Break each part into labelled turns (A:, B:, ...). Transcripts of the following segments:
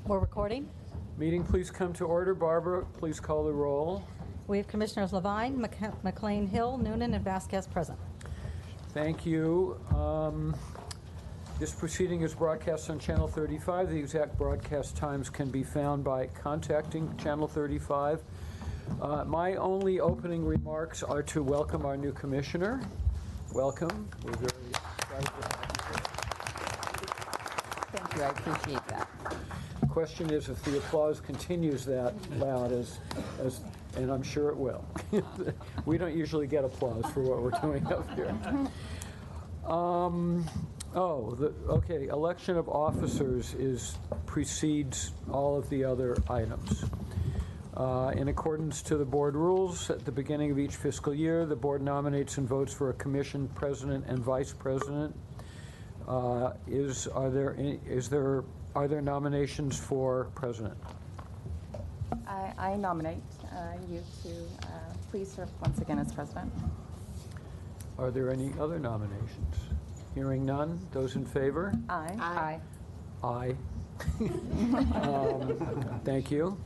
A: We're recording.
B: Meeting, please come to order. Barbara, please call the roll.
A: We have Commissioners Levine, McLean, Hill, Noonan, and Vasquez present.
B: Thank you. This proceeding is broadcast on Channel 35. The exact broadcast times can be found by contacting Channel 35. My only opening remarks are to welcome our new commissioner. Welcome. We're very excited to have you here.
C: Thank you. I appreciate that.
B: The question is if the applause continues that loud and I'm sure it will. We don't usually get applause for what we're doing up here. Okay, election of officers precedes all of the other items. In accordance to the board rules, at the beginning of each fiscal year, the board nominates and votes for a commission president and vice president. Are there nominations for president?
C: I nominate you to please serve once again as president.
B: Are there any other nominations? Hearing none, those in favor?
C: Aye.
B: Aye. Thank you.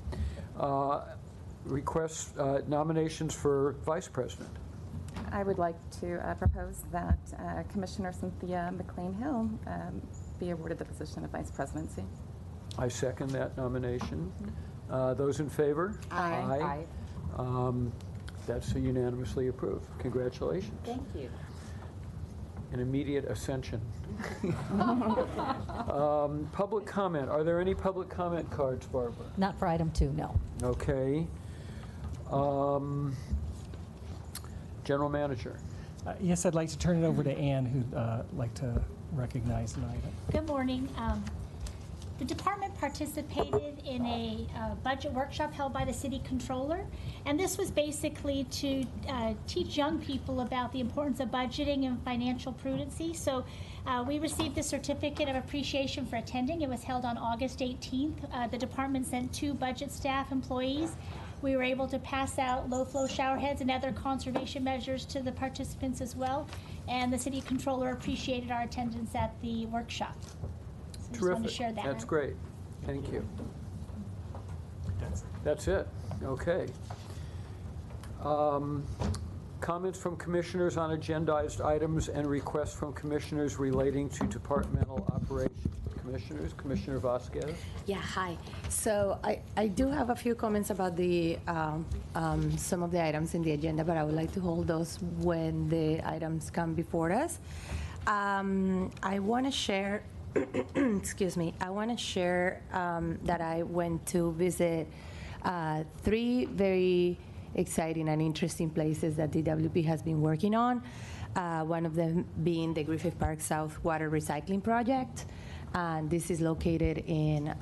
B: Request nominations for vice president.
C: I would like to propose that Commissioner Cynthia McLean-Hill be awarded the position of vice presidency.
B: I second that nomination. Those in favor?
C: Aye.
B: That's unanimously approved. Congratulations.
C: Thank you.
B: An immediate ascension. Public comment. Are there any public comment cards, Barbara?
A: Not for item 2, no.
B: Okay. General Manager.
D: Yes, I'd like to turn it over to Ann, who'd like to recognize an item.
E: Good morning. The department participated in a budget workshop held by the city controller, and this was basically to teach young people about the importance of budgeting and financial prudency. So we received the certificate of appreciation for attending. It was held on August 18th. The department sent 2 budget staff employees. We were able to pass out low-flow shower heads and other conservation measures to the participants as well, and the city controller appreciated our attendance at the workshop. So
B: Terrific.
E: just wanted to share that.
B: That's great. Thank you. That's it. Okay. Comments from commissioners on agendized items and requests from commissioners relating to departmental operations. Commissioners, Commissioner Vasquez.
F: Yeah, hi. So I do have a few comments about the some of the items in the agenda, but I would like to hold those when the items come before us. I want to share, excuse me, I want to share that I went to visit 3 very exciting and interesting places that DWP has been working on. One of them being the Griffith Park South Water Recycling Project. And this is located in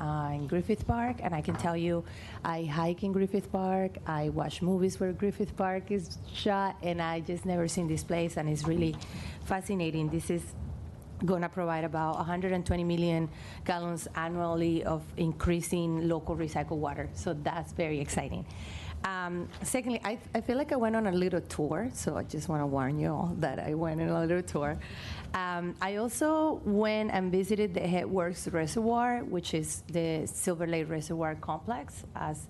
F: Griffith Park, and I can tell you, I hike in Griffith Park, I watch movies where Griffith Park is shot, and I just never seen this place, and it's really fascinating. This is going to provide about 120 million gallons annually of increasing local recycled water, so that's very exciting. Secondly, I feel like I went on a little tour, so I just want to warn you all that I went on a little tour. I also went and visited the Headworks Reservoir, which is the Silver Lake Reservoir Complex, as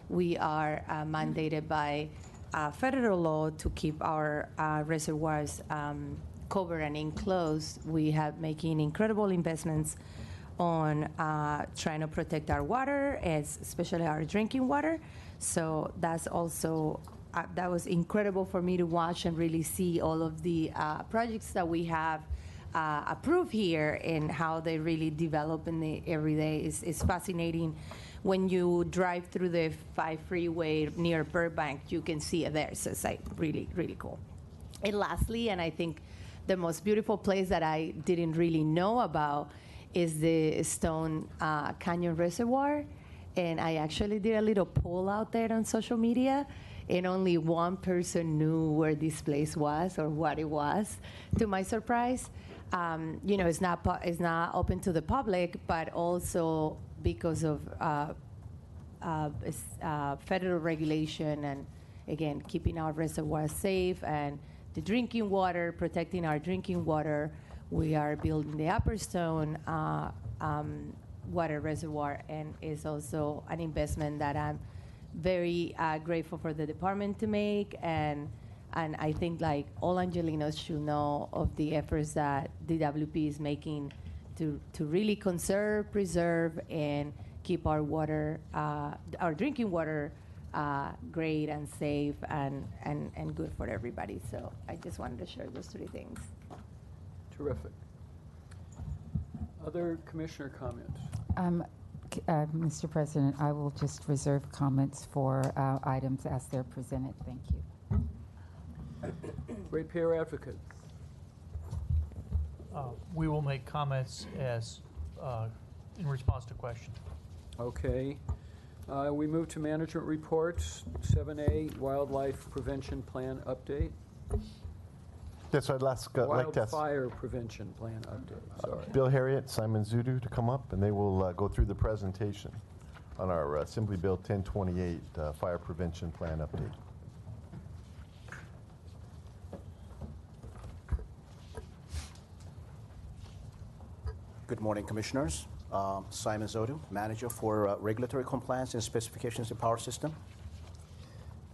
F: we are mandated by federal law to keep our reservoirs covered and enclosed. We have making incredible investments on trying to protect our water, especially our drinking water. So that's also, that was incredible for me to watch and really see all of the projects that we have approved here and how they really develop in the everyday is fascinating. When you drive through the 5 freeway near Burbank, you can see it there. So it's like really, really cool. And lastly, and I think the most beautiful place that I didn't really know about is the Stone Canyon Reservoir. And I actually did a little poll out there on social media, and only one person knew where this place was or what it was, to my surprise. You know, it's not open to the public, but also because of federal regulation and, again, keeping our reservoirs safe and the drinking water, protecting our drinking water. We are building the Upper Stone water reservoir, and is also an investment that I'm very grateful for the department to make, and I think like all Angelinos should know of the efforts that DWP is making to really conserve, preserve, and keep our water, our drinking water, great and safe and good for everybody. So I just wanted to share those three things.
B: Terrific. Other commissioner comments?
G: Mr. President, I will just reserve comments for items as they're presented. Thank you.
B: Ratepayer advocate.
H: We will make comments as in response to questions.
B: Okay. We move to management reports. 7A, Wildlife Prevention Plan update.
I: Yes, I'd like to ask
B: Wildfire Prevention Plan update, sorry.
I: Bill Harriet, Simon Zudu to come up, and they will go through the presentation on our Assembly Bill 1028 Fire Prevention Plan update.
J: Good morning, Commissioners. Simon Zodu, Manager for Regulatory Compliance and Specifications in Power System.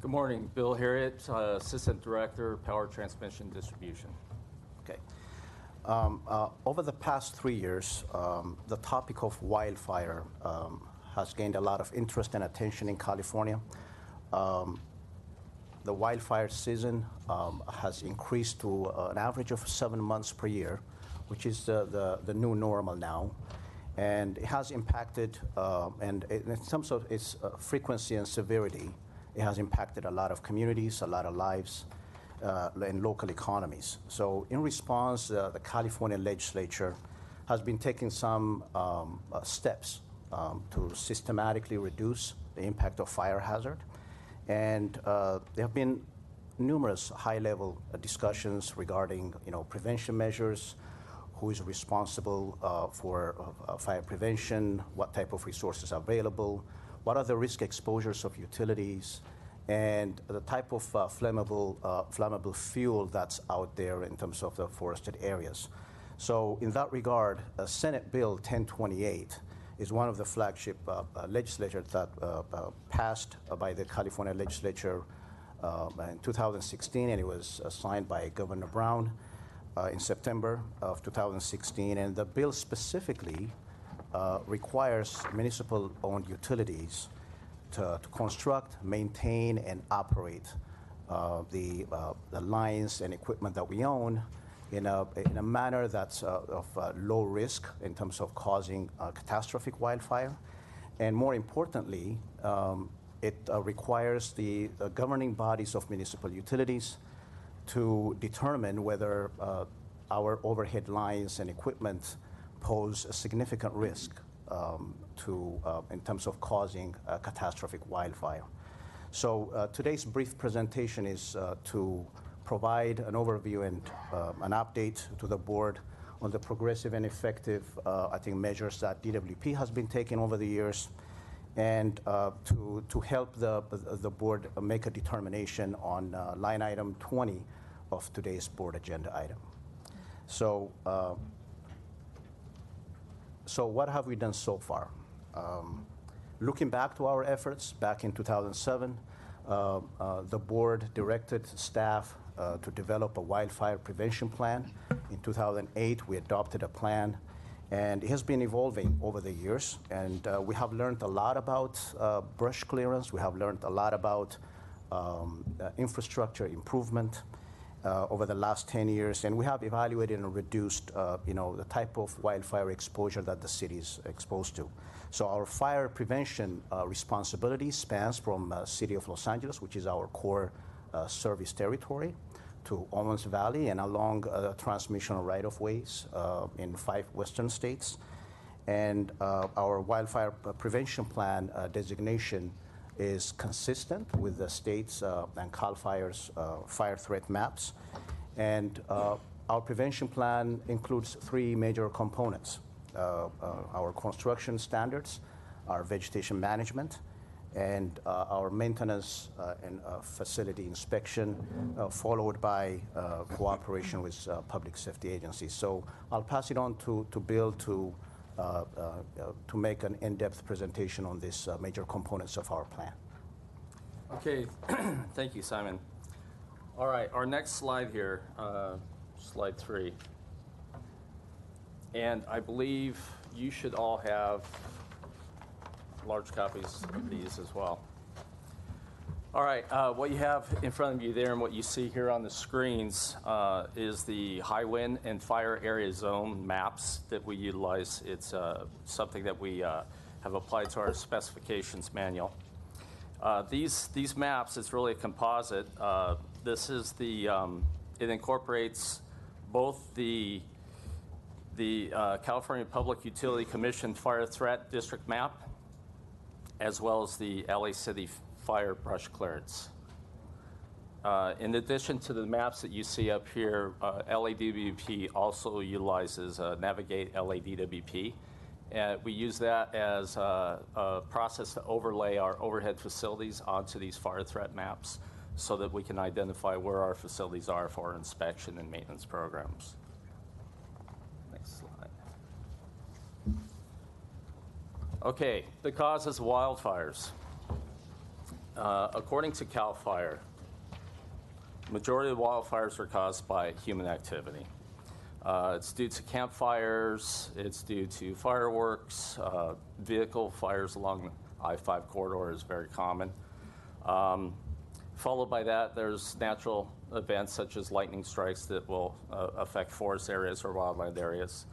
K: Good morning. Bill Harriet, Assistant Director, Power Transmission Distribution.
J: Okay. Over the past 3 years, the topic of wildfire has gained a lot of interest and attention in California. The wildfire season has increased to an average of 7 months per year, which is the new normal now. And it has impacted, and in terms of its frequency and severity, it has impacted a lot of communities, a lot of lives, and local economies. So in response, the California legislature has been taking some steps to systematically reduce the impact of fire hazard. And there have been numerous high-level discussions regarding, prevention measures, who is responsible for fire prevention, what type of resources are available, what are the risk exposures of utilities, and the type of flammable fuel that's out there in terms of the forested areas. So in that regard, Senate Bill 1028 is one of the flagship legislatures that passed by the California legislature in 2016, and it was signed by Governor Brown in September of 2016. And the bill specifically requires municipal-owned utilities to construct, maintain, and operate the lines and equipment that we own in a manner that's of low risk in terms of causing catastrophic wildfire. And more importantly, it requires the governing bodies of municipal utilities to determine whether our overhead lines and equipment pose a significant risk in terms of causing a catastrophic wildfire. So today's brief presentation is to provide an overview and an update to the board on the progressive and effective, measures that DWP has been taking over the years, and to help the board make a determination on line item 20 of today's board agenda item. So, so what have we done so far? Looking back to our efforts back in 2007, the board directed staff to develop a wildfire prevention plan. In 2008, we adopted a plan, and it has been evolving over the years. And we have learned a lot about brush clearance. We have learned a lot about infrastructure improvement over the last 10 years. And we have evaluated and reduced, the type of wildfire exposure that the city is exposed to. So our fire prevention responsibility spans from City of Los Angeles, which is our core service territory, to Owens Valley and along transmission right-of-ways in 5 western states. And our wildfire prevention plan designation is consistent with the state's and CAL FIRE's fire threat maps. And our prevention plan includes 3 major components. Our construction standards, our vegetation management, and our maintenance and facility inspection, followed by cooperation with public safety agencies. So I'll pass it on to Bill to to make an in-depth presentation on these major components of our plan.
K: Okay, thank you, Simon. All right, our next slide here, slide 3. And I believe you should all have large copies of these as well. All right, what you have in front of you there and what you see here on the screens is the high wind and fire area zone maps that we utilize. It's something that we have applied to our specifications manual. These maps, it's really a composite. This is the, it incorporates both the California Public Utility Commission Fire Threat District map, as well as the LA City Fire Brush Clearance. In addition to the maps that you see up here, LADWP also utilizes Navigate LADWP. And we use that as a process to overlay our overhead facilities onto these fire threat maps so that we can identify where our facilities are for inspection and maintenance programs. Next slide. Okay, the causes of wildfires. According to CAL FIRE, majority of wildfires are caused by human activity. It's due to campfires, it's due to fireworks, vehicle fires along the I-5 corridor is very common. Followed by that, there's natural events such as lightning strikes that will affect forest areas or wildland areas.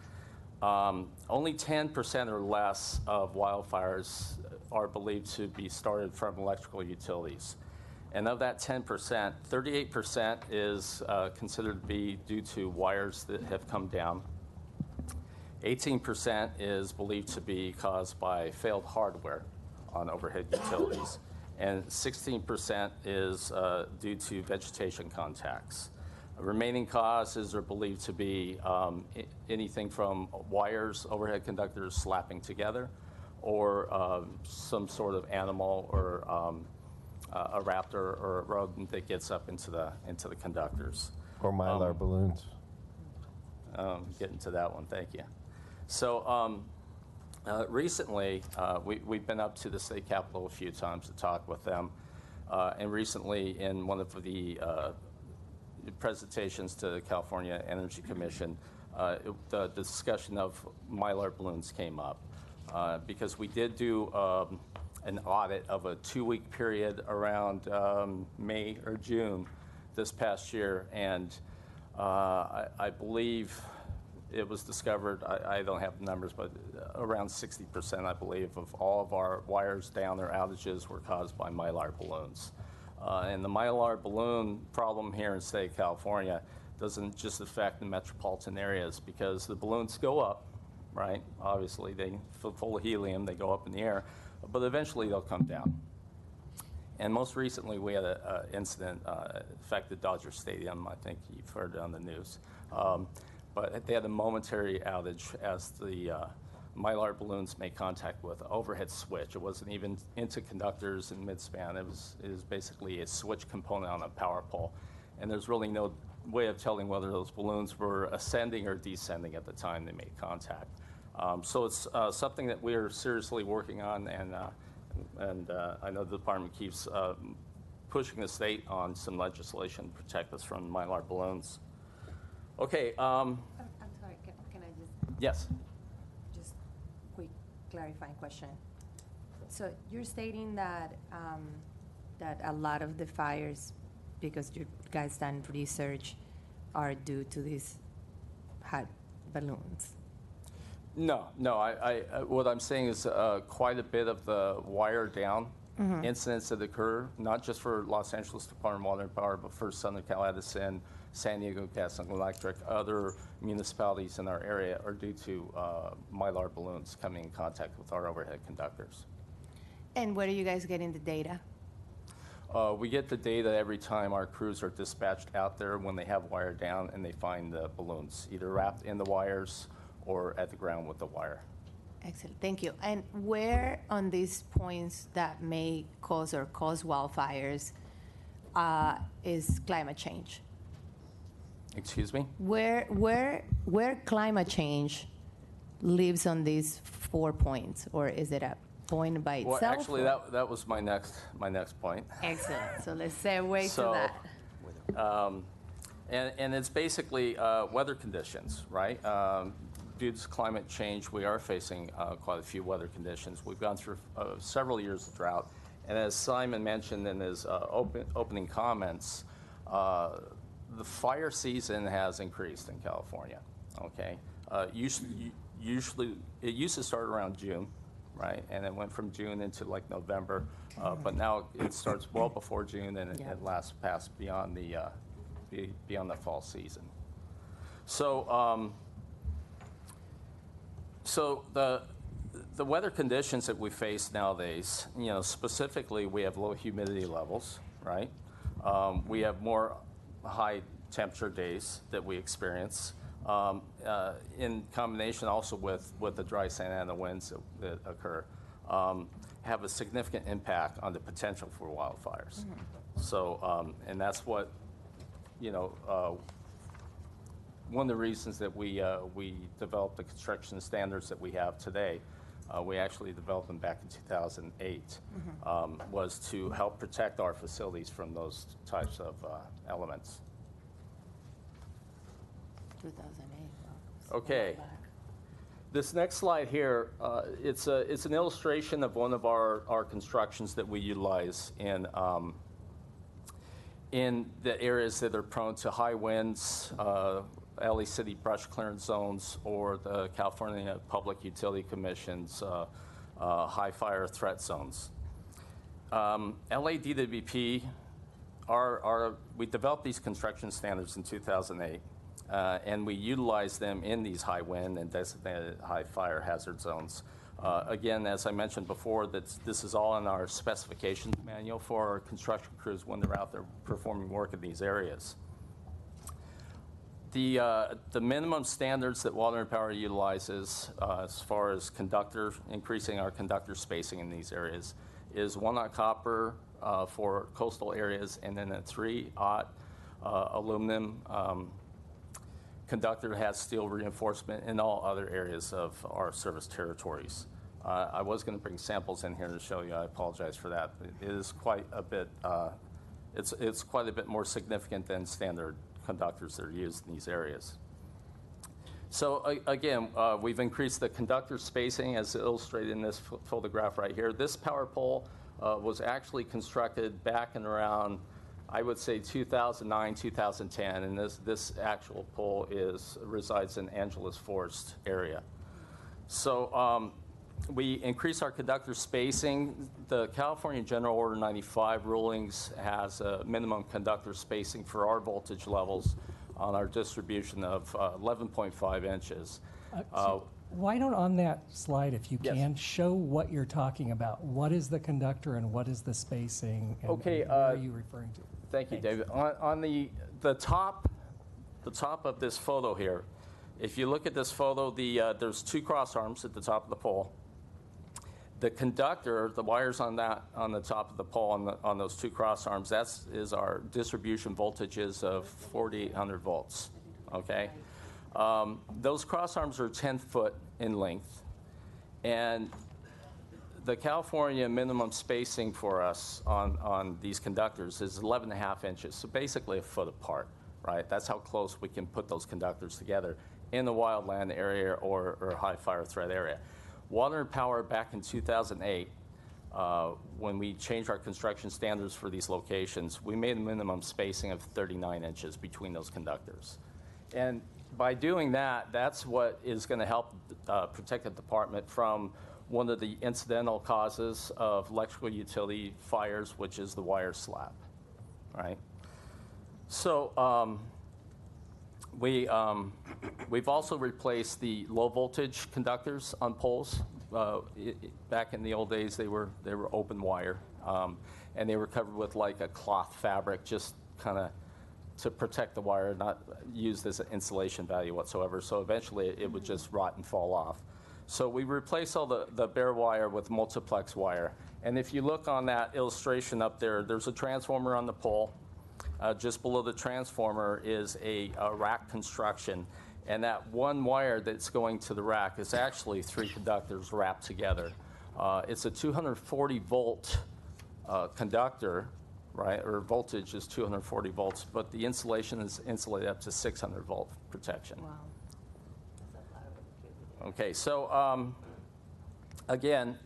K: Only 10% or less of wildfires are believed to be started from electrical utilities. And of that 10%, 38% is considered to be due to wires that have come down. 18% is believed to be caused by failed hardware on overhead utilities. And 16% is due to vegetation contacts. Remaining causes are believed to be anything from wires, overhead conductors slapping together, or some sort of animal or a raptor or a rodent that gets up into the conductors.
I: Or Mylar balloons.
K: Getting to that one, thank you. So recently, we've been up to the state capitol a few times to talk with them. And recently, in one of the presentations to the California Energy Commission, the discussion of Mylar balloons came up. Because we did do an audit of a 2-week period around May or June this past year, and I believe it was discovered, I don't have the numbers, but around 60%, I believe, of all of our wires down or outages were caused by Mylar balloons. And the Mylar balloon problem here in the state of California doesn't just affect the metropolitan areas, because the balloons go up, right? Obviously, they full of helium, they go up in the air, but eventually they'll come down. And most recently, we had an incident affected Dodger Stadium. I think you've heard it on the news. But they had a momentary outage as the Mylar balloons made contact with an overhead switch. It wasn't even into conductors in midspan. It was basically a switch component on a power pole. And there's really no way of telling whether those balloons were ascending or descending at the time they made contact. So it's something that we're seriously working on, and I know the department keeps pushing the state on some legislation to protect us from Mylar balloons. Okay.
F: I'm sorry, can I just?
K: Yes.
F: Just quick clarifying question. So you're stating that that a lot of the fires, because you guys done research, are due to these hot balloons?
K: No. What I'm saying is quite a bit of the wire down incidents that occur, not just for Los Angeles Department of Water and Power, but for Southern Cal Edison, San Diego Gas and Electric, other municipalities in our area, are due to Mylar balloons coming in contact with our overhead conductors.
F: And where are you guys getting the data?
K: We get the data every time our crews are dispatched out there when they have wire down and they find the balloons, either wrapped in the wires or at the ground with the wire.
F: Excellent, thank you. And where on these points that may cause or cause wildfires is climate change?
K: Excuse me?
F: Where climate change, lives on these 4 points, or is it a point by
K: Well,
F: itself?
K: actually,
F: or-
K: that was my next point.
F: Excellent. So let's segue
K: So,
F: to that.
K: And it's basically weather conditions, right? Due to climate change, we are facing quite a few weather conditions. We've gone through several years of drought, and as Simon mentioned in his opening comments, the fire season has increased in California. Okay, usually it used to start around June, right? And it went from June into like November, but now it starts well before June, and it lasts past beyond the fall season. So, so the weather conditions that we face nowadays, you know, specifically we have low humidity levels, right? We have more high temperature days that we experience, in combination also with the dry Santa Ana winds that occur, have a significant impact on the potential for wildfires. So, and that's what, you know, one of the reasons that we developed the construction standards that we have today, we actually developed them back in 2008, was to help protect our facilities from those types of elements.
F: 2008. Wow.
K: Okay. This next slide here, it's an illustration of one of our constructions that we utilize in the areas that are prone to high winds, LA City brush clearance zones, or the California Public Utility Commission's high fire threat zones. LADWP, we developed these construction standards in 2008, and we utilize them in these high wind and designated high fire hazard zones. Again, as I mentioned before, this is all in our specifications manual for our construction crews when they're out there performing work in these areas. The minimum standards that Water and Power utilizes as far as increasing our conductor spacing in these areas is 1/0 copper for coastal areas, and then a 3/0 aluminum conductor has steel reinforcement in all other areas of our service territories. I was going to bring samples in here to show you. I apologize for that. But it is quite a bit. It's quite a bit more significant than standard conductors that are used in these areas. So again, we've increased the conductor spacing as illustrated in this photograph right here. This power pole was actually constructed back in around, I would say, 2009, 2010, and this actual pole resides in Angeles Forest area. So we increase our conductor spacing. The California General Order 95 rulings has a minimum conductor spacing for our voltage levels on our distribution of 11.5 inches.
D: Why don't on that slide, if you
K: Yes.
D: can, show what you're talking about? What is the conductor and what is the spacing? And
K: Okay,
D: and where are you referring to?
K: Thank you, David. On the top of this photo here, if you look at this photo, there's 2 cross arms at the top of the pole. The conductor, the wires on the top of the pole on those 2 cross arms, is our distribution voltages of 4,800 volts. Okay, those cross arms are 10 foot in length, and the California minimum spacing for us on these conductors is 11.5 inches, so basically a foot apart, right? That's how close we can put those conductors together in the wildland area or high fire threat area. Water and Power back in 2008, when we changed our construction standards for these locations, we made a minimum spacing of 39 inches between those conductors. And by doing that, that's what is going to help protect the department from one of the incidental causes of electrical utility fires, which is the wire slap, right? So we've also replaced the low voltage conductors on poles. Back in the old days, they were open wire, and they were covered with like a cloth fabric, just kind of to protect the wire, not used as an insulation value whatsoever. So eventually, it would just rot and fall off. So we replaced all the bare wire with multiplex wire. And if you look on that illustration up there, there's a transformer on the pole. Just below the transformer is a rack construction. And that one wire that's going to the rack is actually 3 conductors wrapped together. It's a 240 volt conductor, right? Or voltage is 240 volts, but the insulation is insulated up to 600 volt protection.
F: Wow.
K: Okay, so again,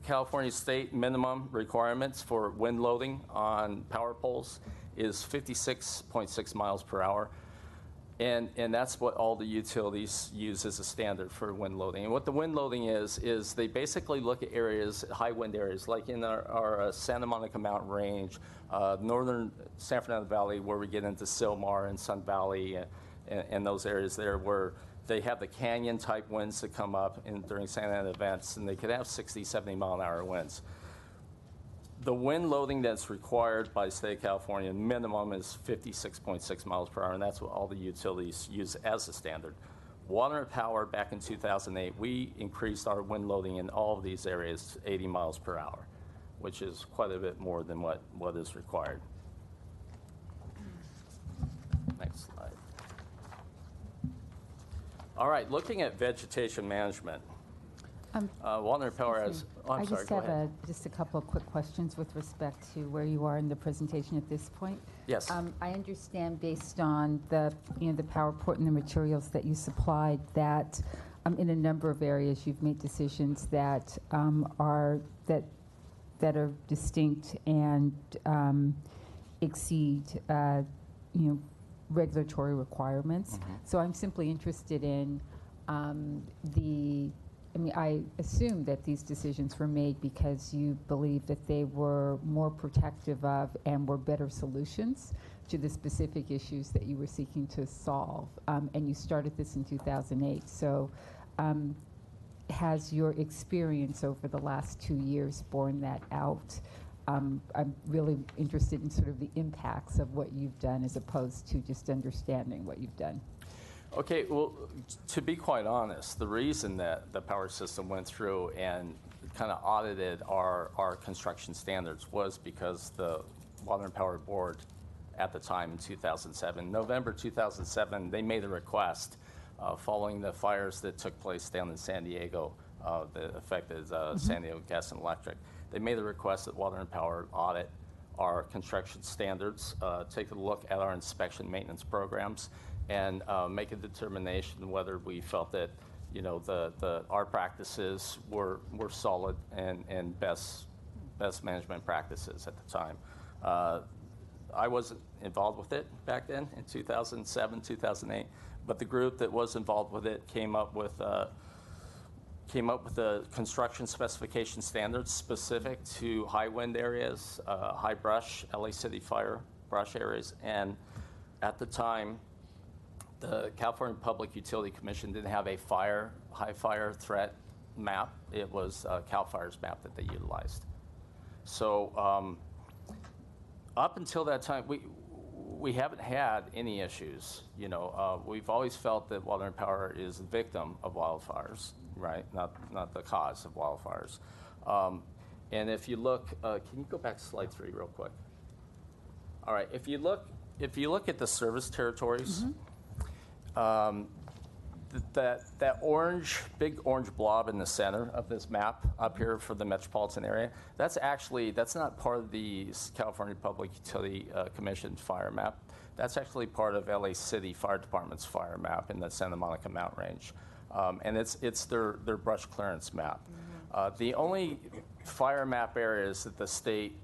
K: California state minimum requirements for wind loading on power poles is 56.6 miles per hour. And that's what all the utilities use as a standard for wind loading. And what the wind loading is they basically look at areas, high wind areas, like in our Santa Monica Mountain Range, northern San Fernando Valley, where we get into Silmar and Sun Valley, and those areas there where they have the canyon-type winds that come up during Santa Ana events, and they could have 60, 70 mile-an-hour winds. The wind loading that's required by the state of California minimum is 56.6 miles per hour, and that's what all the utilities use as a standard. Water and Power, back in 2008, we increased our wind loading in all of these areas to 80 miles per hour, which is quite a bit more than what is required. Next slide. All right, looking at vegetation management. Water and Power has, I'm sorry, go ahead.
G: I just have just a couple of quick questions with respect to where you are in the presentation at this point.
K: Yes.
G: I understand based on the PowerPoint and the materials that you supplied that in a number of areas you've made decisions that are distinct and exceed regulatory requirements.
K: Mm-hmm.
G: So I'm simply interested in I assume that these decisions were made because you believe that they were more protective of and were better solutions to the specific issues that you were seeking to solve. And you started this in 2008. So has your experience over the last 2 years borne that out? I'm really interested in sort of the impacts of what you've done as opposed to just understanding what you've done.
K: Okay, well, to be quite honest, the reason that the power system went through and kind of audited our construction standards was because the Water and Power Board at the time in 2007, November 2007, they made a request following the fires that took place down in San Diego that affected San Diego Gas and Electric. They made a request that Water and Power audit our construction standards, take a look at our inspection maintenance programs, and make a determination whether we felt that our practices were solid and best management practices at the time. I wasn't involved with it back then in 2007, 2008, but the group that was involved with it came up with the construction specification standards specific to high wind areas, high brush, LA City fire brush areas, and at the time, the California Public Utility Commission didn't have a high fire threat map. It was CAL FIRE's map that they utilized. So up until that time, we haven't had any issues. We've always felt that Water and Power is a victim of wildfires, right? Not the cause of wildfires. And if you look, can you go back to slide 3 real quick? All right, if you look at the service territories.
G: Mm-hmm.
K: That big orange blob in the center of this map up here for the metropolitan area, that's not part of the California Public Utility Commission fire map. That's actually part of LA City Fire Department's fire map in the Santa Monica Mountain Range. And it's their brush clearance map. Mm-hmm. The only fire map areas that the state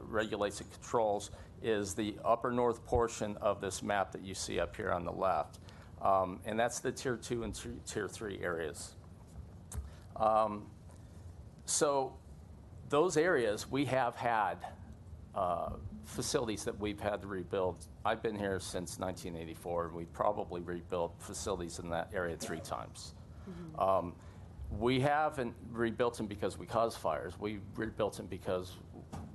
K: regulates and controls is the upper north portion of this map that you see up here on the left. And that's the Tier 2 and Tier 3 areas. So those areas, we have had facilities that we've had to rebuild. I've been here since 1984, and we probably rebuilt facilities in that area 3 times. Mm-hmm. We haven't rebuilt them because we caused fires. We rebuilt them because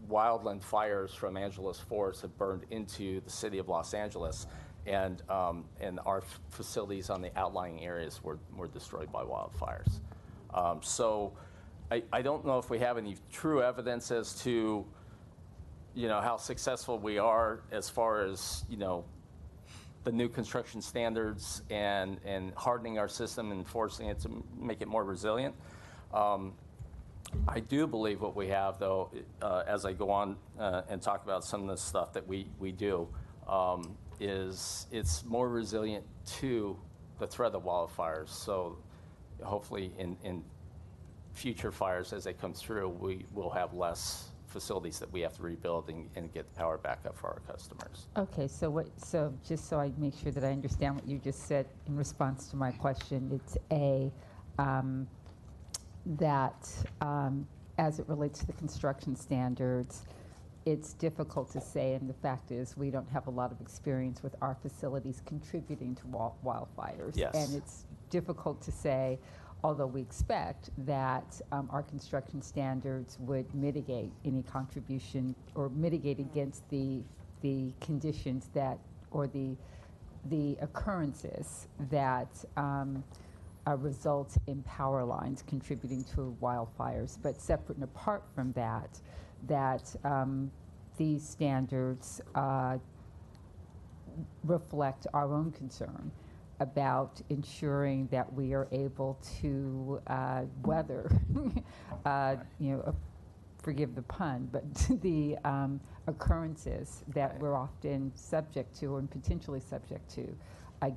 K: wildland fires from Angeles Forest have burned into the city of Los Angeles. And our facilities on the outlying areas were destroyed by wildfires. So I don't know if we have any true evidence as to, how successful we are as far as, the new construction standards and hardening our system and forcing it to make it more resilient. I do believe what we have, though, as I go on and talk about some of the stuff that we do, is it's more resilient to the threat of wildfires. So hopefully in future fires as they come through, we will have less facilities that we have to rebuild and get the power back up for our customers.
G: Okay, so just so I make sure that I understand what you just said in response to my question, it's as it relates to the construction standards, it's difficult to say, and the fact is we don't have a lot of experience with our facilities contributing to wildfires.
K: Yes.
G: And it's difficult to say, although we expect that our construction standards would mitigate any contribution or mitigate against the conditions that, or the occurrences that result in power lines contributing to wildfires. But separate and apart from that, these standards reflect our own concern about ensuring that we are able to weather, forgive the pun, but the occurrences that we're often subject to and potentially subject to,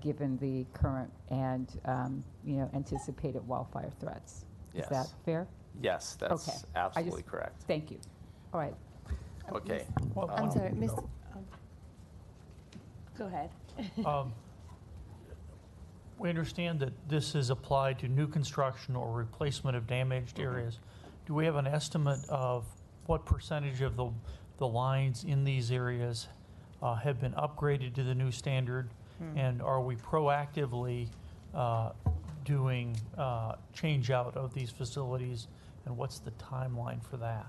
G: given the current and anticipated wildfire threats.
K: Yes.
G: Is that fair?
K: Yes, that's
G: Okay.
K: absolutely correct.
G: Thank you. All right.
K: Okay.
F: I'm sorry, Mr. Go ahead.
H: We understand that this is applied to new construction or replacement of damaged areas. Do we have an estimate of what percentage of the lines in these areas have been upgraded to the new standard? And are we proactively doing change out of these facilities, and what's the timeline for that?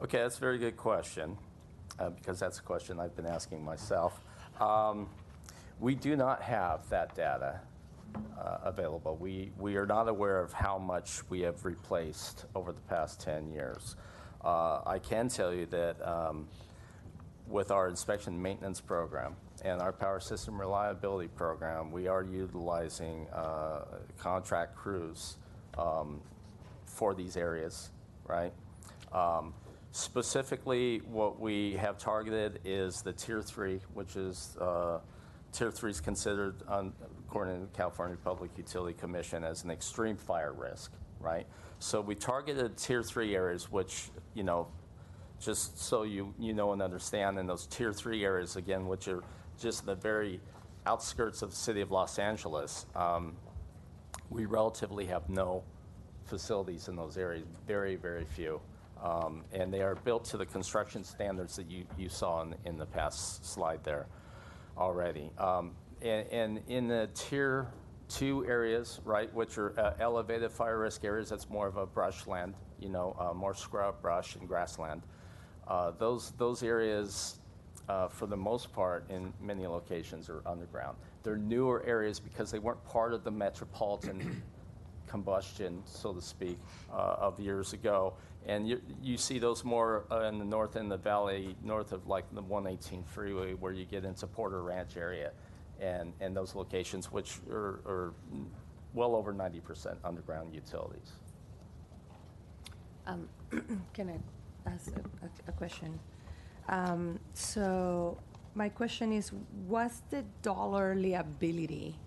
K: Okay, that's a very good question, because that's a question I've been asking myself. We do not have that data available. We are not aware of how much we have replaced over the past 10 years. I can tell you that with our inspection and maintenance program and our power system reliability program, we are utilizing contract crews for these areas, right? Specifically, what we have targeted is the Tier 3, which is Tier 3 is considered, according to the California Public Utility Commission, as an extreme fire risk, right? So we targeted Tier 3 areas, which, just so you know and understand, in those Tier 3 areas, again, which are just the very outskirts of the city of Los Angeles, we relatively have no facilities in those areas, very, very few. And they are built to the construction standards that you saw in the past slide there already. And in the Tier 2 areas, right, which are elevated fire risk areas, that's more of a brushland, more scrub, brush, and grassland. Those areas, for the most part, in many locations, are underground. They're newer areas because they weren't part of the metropolitan combustion, so to speak, of years ago. And you see those more in the north end of the valley, north of like the 118 freeway, where you get into Porter Ranch area and those locations, which are well over 90% underground utilities.
F: Can I ask a question? So my question is, what's the dollar liability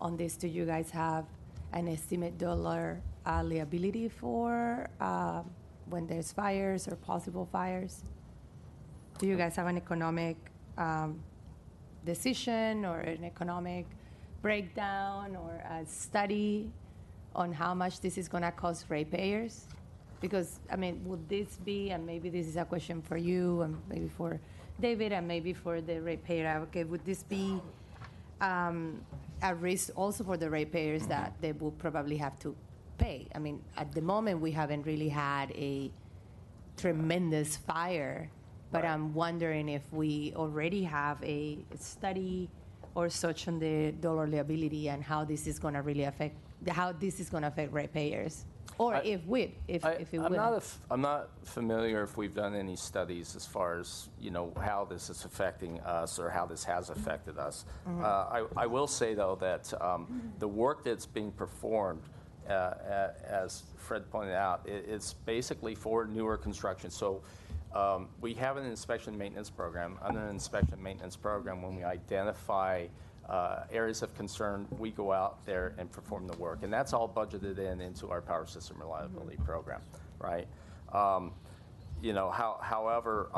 F: on this? Do you guys have an estimate dollar liability for when there's fires or possible fires? Do you guys have an economic decision or an economic breakdown or a study on how much this is going to cost ratepayers? Because, would this be, and maybe this is a question for you, and maybe for David, and maybe for the ratepayer advocate, would this be a risk also for the ratepayers that they will probably have to pay? At the moment, we haven't really had a tremendous fire, but
K: Right.
F: I'm wondering if we already have a study or such on the dollar liability and how this is going to really affect how this is going to affect ratepayers, or if it
K: I'm
F: will.
K: I'm not familiar if we've done any studies as far as, how this is affecting us or how this has affected us. I will say, though, that the work that's being performed, as Fred pointed out, it's basically for newer construction. So we have an inspection and maintenance program. Under an inspection and maintenance program, when we identify areas of concern, we go out there and perform the work. And that's all budgeted into our power system reliability program, right? However,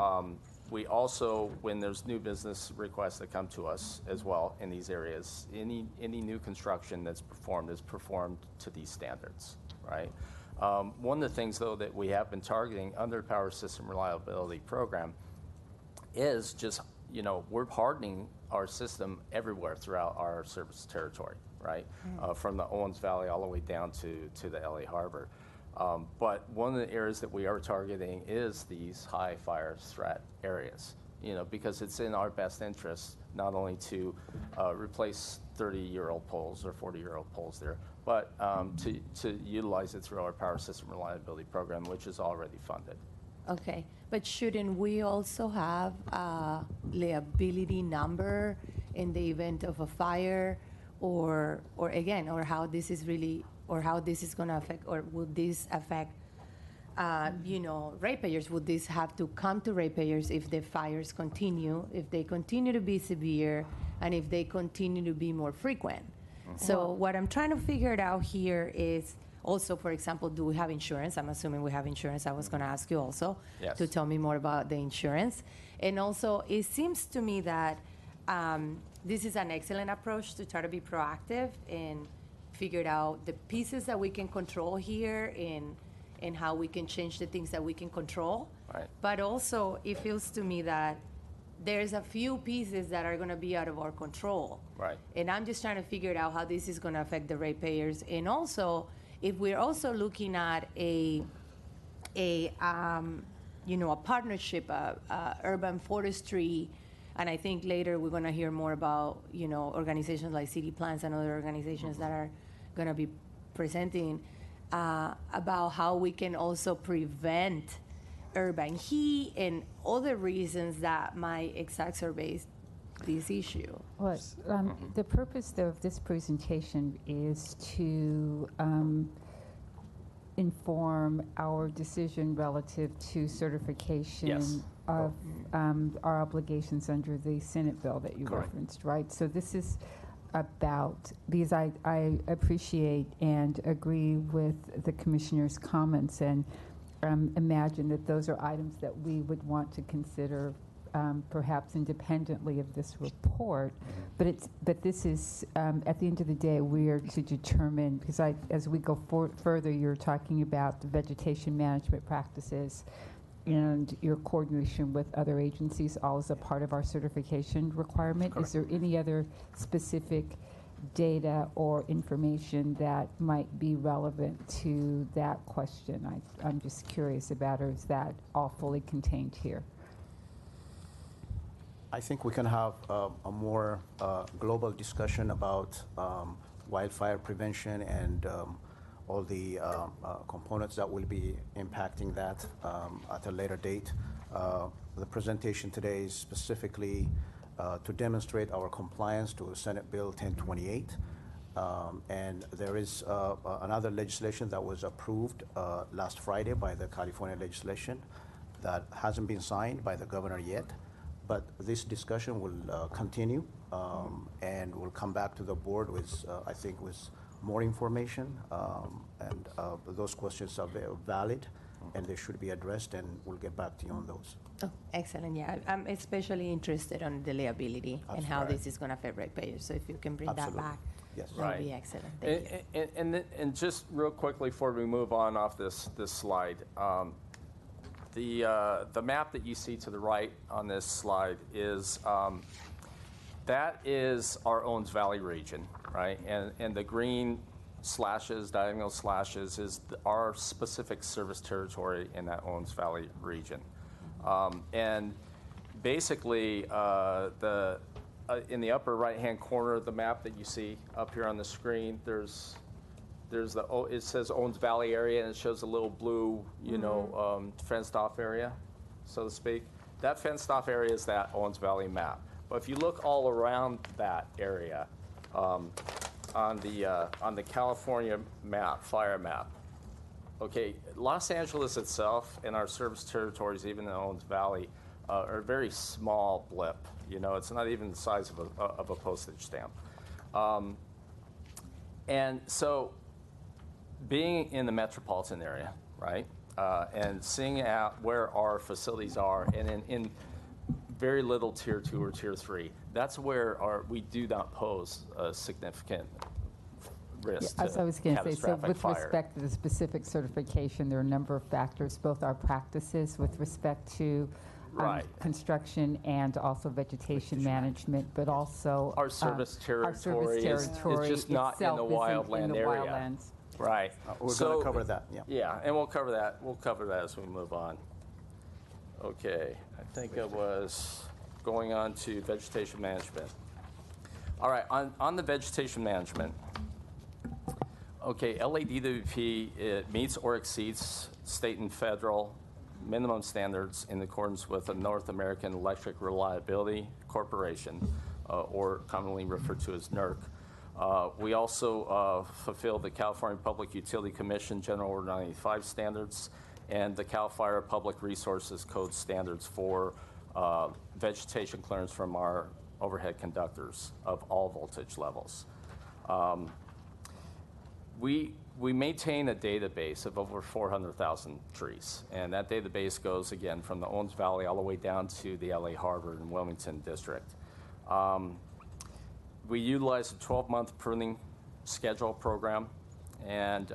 K: we also, when there's new business requests that come to us as well in these areas, any new construction that's performed is performed to these standards, right? One of the things, though, that we have been targeting under Power System Reliability Program is just, we're hardening our system everywhere throughout our service territory, right? From the Owens Valley all the way down to the LA Harbor. But one of the areas that we are targeting is these high fire threat areas, because it's in our best interest not only to replace 30-year-old poles or 40-year-old poles there, but to utilize it through our Power System Reliability Program, which is already funded.
F: Okay, but shouldn't we also have a liability number in the event of a fire, or how this is really, or how this is going to affect, or would this affect, ratepayers? Would this have to come to ratepayers if the fires continue, if they continue to be severe, and if they continue to be more frequent? So what I'm trying to figure it out here is also, for example, do we have insurance? I'm assuming we have insurance. I was going to ask you also to tell me more about the insurance. And also, it seems to me that this is an excellent approach to try to be proactive and figure out the pieces that we can control here and how we can change the things that we can control.
K: Right.
F: But also, it feels to me that there's a few pieces that are going to be out of our control.
K: Right.
F: And I'm just trying to figure out how this is going to affect the ratepayers. And also, if we're also looking at a partnership, urban forestry, and I think later we're going to hear more about, organizations like City Plans and other organizations that are going to be presenting about how we can also prevent urban heat and other reasons that might exacerbate this issue.
G: Well, the purpose of this presentation is to inform our decision relative to certification of our obligations under the Senate bill that you referenced, right? So this is about, because I appreciate and agree with the commissioner's comments, and imagine that those are items that we would want to consider perhaps independently of this report, but this is at the end of the day we are to determine, because as we go further, you're talking about the vegetation management practices and your coordination with other agencies, all as a part of our certification requirement. Correct. Is there any other specific data or information that might be relevant to that question? I'm just curious about, or is that all fully contained here?
J: I think we can have a more global discussion about wildfire prevention and all the components that will be impacting that at a later date. The presentation today is specifically to demonstrate our compliance to Senate Bill 1028. And there is another legislation that was approved last Friday by the California legislation that hasn't been signed by the governor yet. But this discussion will continue, and we'll come back to the board with, I think, with more information. And those questions are very valid, and they should be addressed, and we'll get back to you on those.
F: Oh, excellent. Yeah, I'm especially interested on the liability and how this is going to affect ratepayers. So if you can bring that back,
J: yes,
F: that would be excellent. Thank you.
K: And just real quickly before we move on off this slide, the map that you see to the right on this slide is that is our Owens Valley region, right? And the green slashes, diagonal slashes, is our specific service territory in that Owens Valley region. And basically, in the upper right-hand corner of the map that you see up here on the screen, there's there's it says Owens Valley area, and it shows a little blue, fenced off area, so to speak. That fenced off area is that Owens Valley map. But if you look all around that area, on the California map, fire map, okay, Los Angeles itself and our service territories, even in Owens Valley, are a very small blip. It's not even the size of a postage stamp. And so being in the metropolitan area, right, and seeing out where our facilities are, and in very little tier 2 or tier 3, that's where we do not pose a significant risk
G: As I was going to say, so
K: catastrophic
G: with
K: fire.
G: respect to the specific certification, there are a number of factors, both our practices with respect to
K: Right.
G: construction and also vegetation management, but also
K: Our service
G: our service
K: territory is
G: territory
K: just not in
G: itself
K: the
G: isn't
K: wildland
G: in the
K: area.
G: wildlands.
K: Right.
J: We're going to cover that, yeah.
K: Yeah, and we'll cover that. We'll cover that as we move on. Okay, I think it was going on to vegetation management. All right, on the vegetation management, okay, LADWP, it meets or exceeds state and federal minimum standards in accordance with the North American Electric Reliability Corporation, or commonly referred to as NERC. We also fulfill the California Public Utility Commission General Order 95 standards and the CAL FIRE Public Resources Code standards for vegetation clearance from our overhead conductors of all voltage levels. We maintain a database of over 400,000 trees, and that database goes, again, from the Owens Valley all the way down to the LA Harbor and Wilmington district. We utilize a 12-month pruning schedule program, and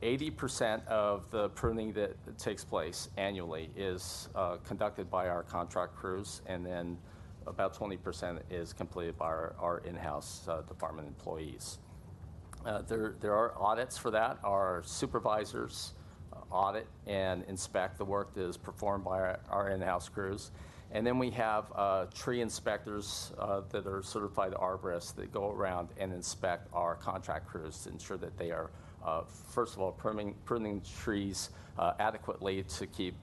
K: 80% of the pruning that takes place annually is conducted by our contract crews, and then about 20% is completed by our in-house department employees. There are audits for that. Our supervisors audit and inspect the work that is performed by our in-house crews. And then we have tree inspectors that are certified arborists that go around and inspect our contract crews to ensure that they are, first of all, pruning trees adequately to keep,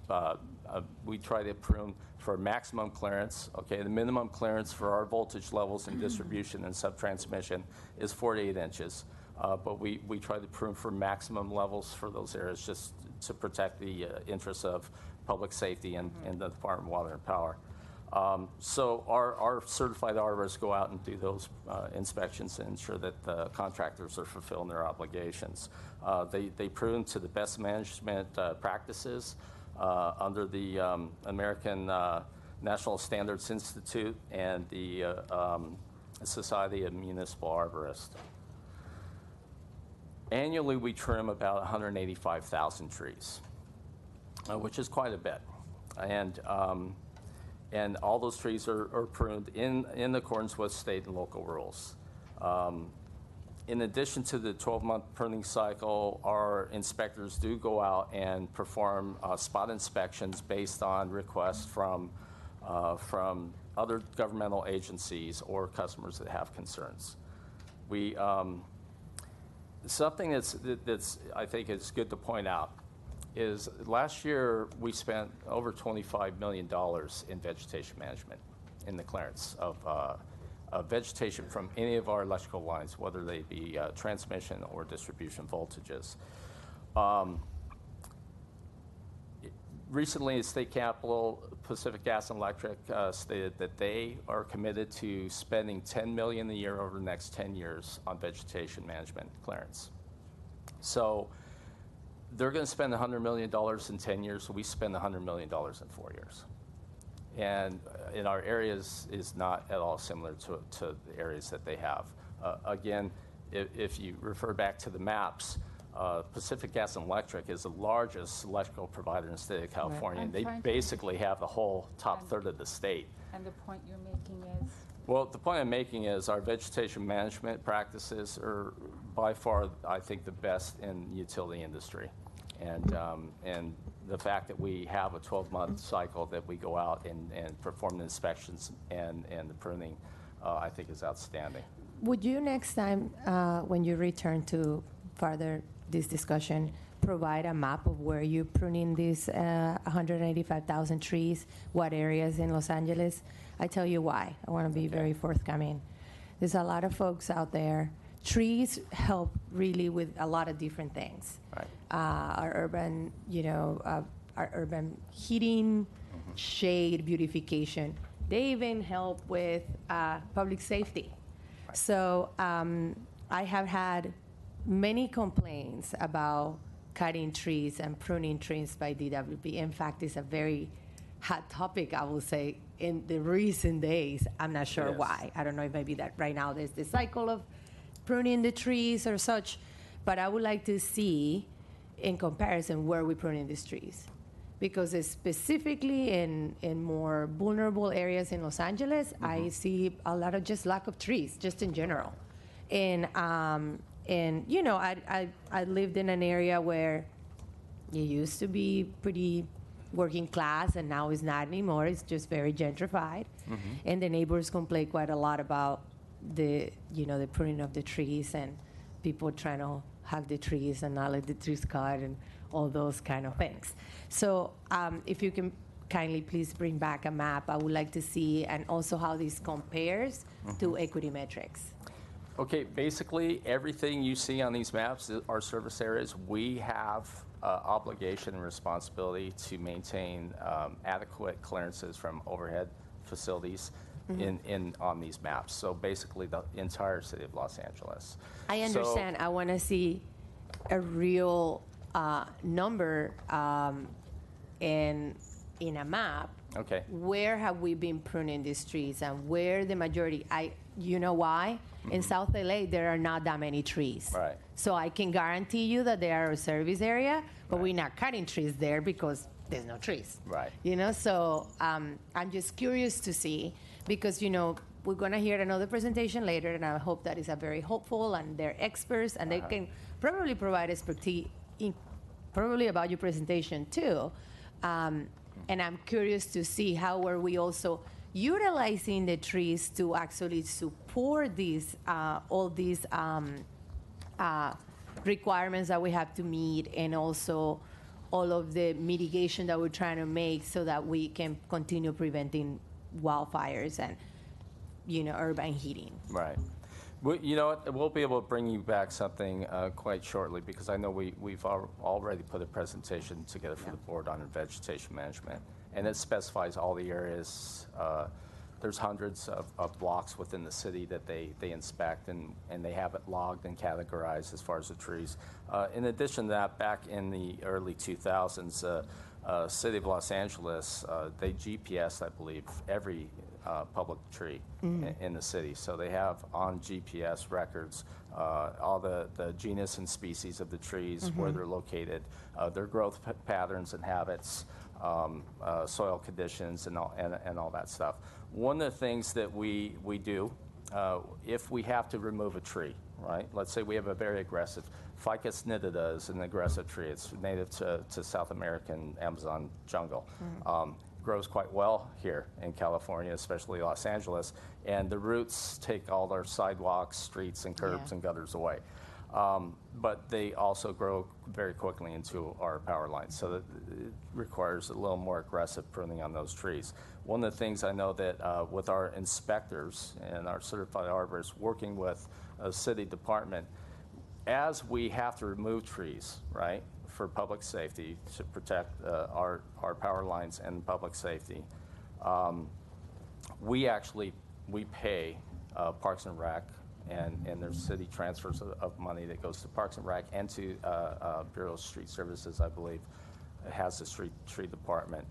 K: we try to prune for maximum clearance. Okay, the minimum clearance for our voltage levels in distribution and subtransmission is 48 inches. But we try to prune for maximum levels for those areas just to protect the interests of public safety and the Department of Water and Power. So our certified arborists go out and do those inspections and ensure that the contractors are fulfilling their obligations. They prune to the best management practices under the American National Standards Institute and the Society of Municipal Arborists. Annually, we trim about 185,000 trees, which is quite a bit. And all those trees are pruned in accordance with state and local rules. In addition to the 12-month pruning cycle, our inspectors do go out and perform spot inspections based on requests from other governmental agencies or customers that have concerns. Something that's I think is good to point out is last year we spent over $25 million in vegetation management in the clearance of vegetation from any of our electrical lines, whether they be transmission or distribution voltages. Recently, the state capitol, Pacific Gas and Electric, stated that they are committed to spending $10 million a year over the next 10 years on vegetation management clearance. So they're going to spend $100 million in 10 years, so we spend $100 million in 4 years. And in our areas is not at all similar to the areas that they have. Again, if you refer back to the maps, Pacific Gas and Electric is the largest electrical provider in the state of California.
G: Right.
K: They basically have the whole top third of the state.
G: And the point you're making is?
K: Well, the point I'm making is our vegetation management practices are by far, I think, the best in the utility industry. And the fact that we have a 12-month cycle that we go out and perform the inspections and the pruning, I think is outstanding.
F: Would you next time, when you return to further this discussion, provide a map of where you're pruning these 185,000 trees, what areas in Los Angeles. I tell you why. I want to be very forthcoming. There's a lot of folks out there. Trees help really with a lot of different things.
K: Right.
F: Our urban, our urban heating, shade, beautification. They even help with public safety.
K: Right.
F: So I have had many complaints about cutting trees and pruning trees by DWP. In fact, it's a very hot topic, I will say, in the recent days. I'm not sure
K: Yes.
F: why. I don't know if maybe that right now there's this cycle of pruning the trees or such, but I would like to see, in comparison, where we're pruning these trees. Because it's specifically in more vulnerable areas in Los Angeles, I see a lot of just lack of trees, just in general. And I lived in an area where it used to be pretty working class, and now it's not anymore. It's just very gentrified. And the neighbors complain quite a lot about the pruning of the trees and people trying to hug the trees and not let the trees cut and all those kind of things. So if you can kindly please bring back a map, I would like to see, and also how this compares to equity metrics.
K: Okay, basically, everything you see on these maps are service areas. We have obligation and responsibility to maintain adequate clearances from overhead facilities on these maps. So basically, the entire city of Los Angeles.
F: I understand. I want to see a real number in a map.
K: Okay.
F: Where have we been pruning these trees, and where the majority? You know why? In South LA, there are not that many trees.
K: Right.
F: So I can guarantee you that they are a service area, but we're not cutting trees there because there's no trees.
K: Right.
F: So I'm just curious to see, because, we're going to hear another presentation later, and I hope that is a very hopeful, and they're experts, and they can probably provide expertise probably about your presentation too. And I'm curious to see how are we also utilizing the trees to actually support these all these requirements that we have to meet, and also all of the mitigation that we're trying to make so that we can continue preventing wildfires and urban heating.
K: Right. Well, you know what? We'll be able to bring you back something quite shortly, because I know we've already put a presentation together for the board on vegetation management, and it specifies all the areas. There's hundreds of blocks within the city that they inspect, and they have it logged and categorized as far as the trees. In addition to that, back in the early 2000s, City of Los Angeles, they GPS, I believe, every public tree in the city. So they have on GPS records all the genus and species of the trees, where they're located, their growth patterns and habits, soil conditions, and all that stuff. One of the things that we do, if we have to remove a tree, right? Let's say we have a very aggressive, Ficus nitida is an aggressive tree. It's native to South American Amazon jungle. Grows quite well here in California, especially Los Angeles, and the roots take all our sidewalks, streets, and curbs and gutters away. But they also grow very quickly into our power lines, so that it requires a little more aggressive pruning on those trees. One of the things I know that with our inspectors and our certified arborists working with a city department, as we have to remove trees, right, for public safety, to protect our power lines and public safety, we pay Parks and Rec, and there's city transfers of money that goes to Parks and Rec and to Bureau of Street Services, I believe, has the tree department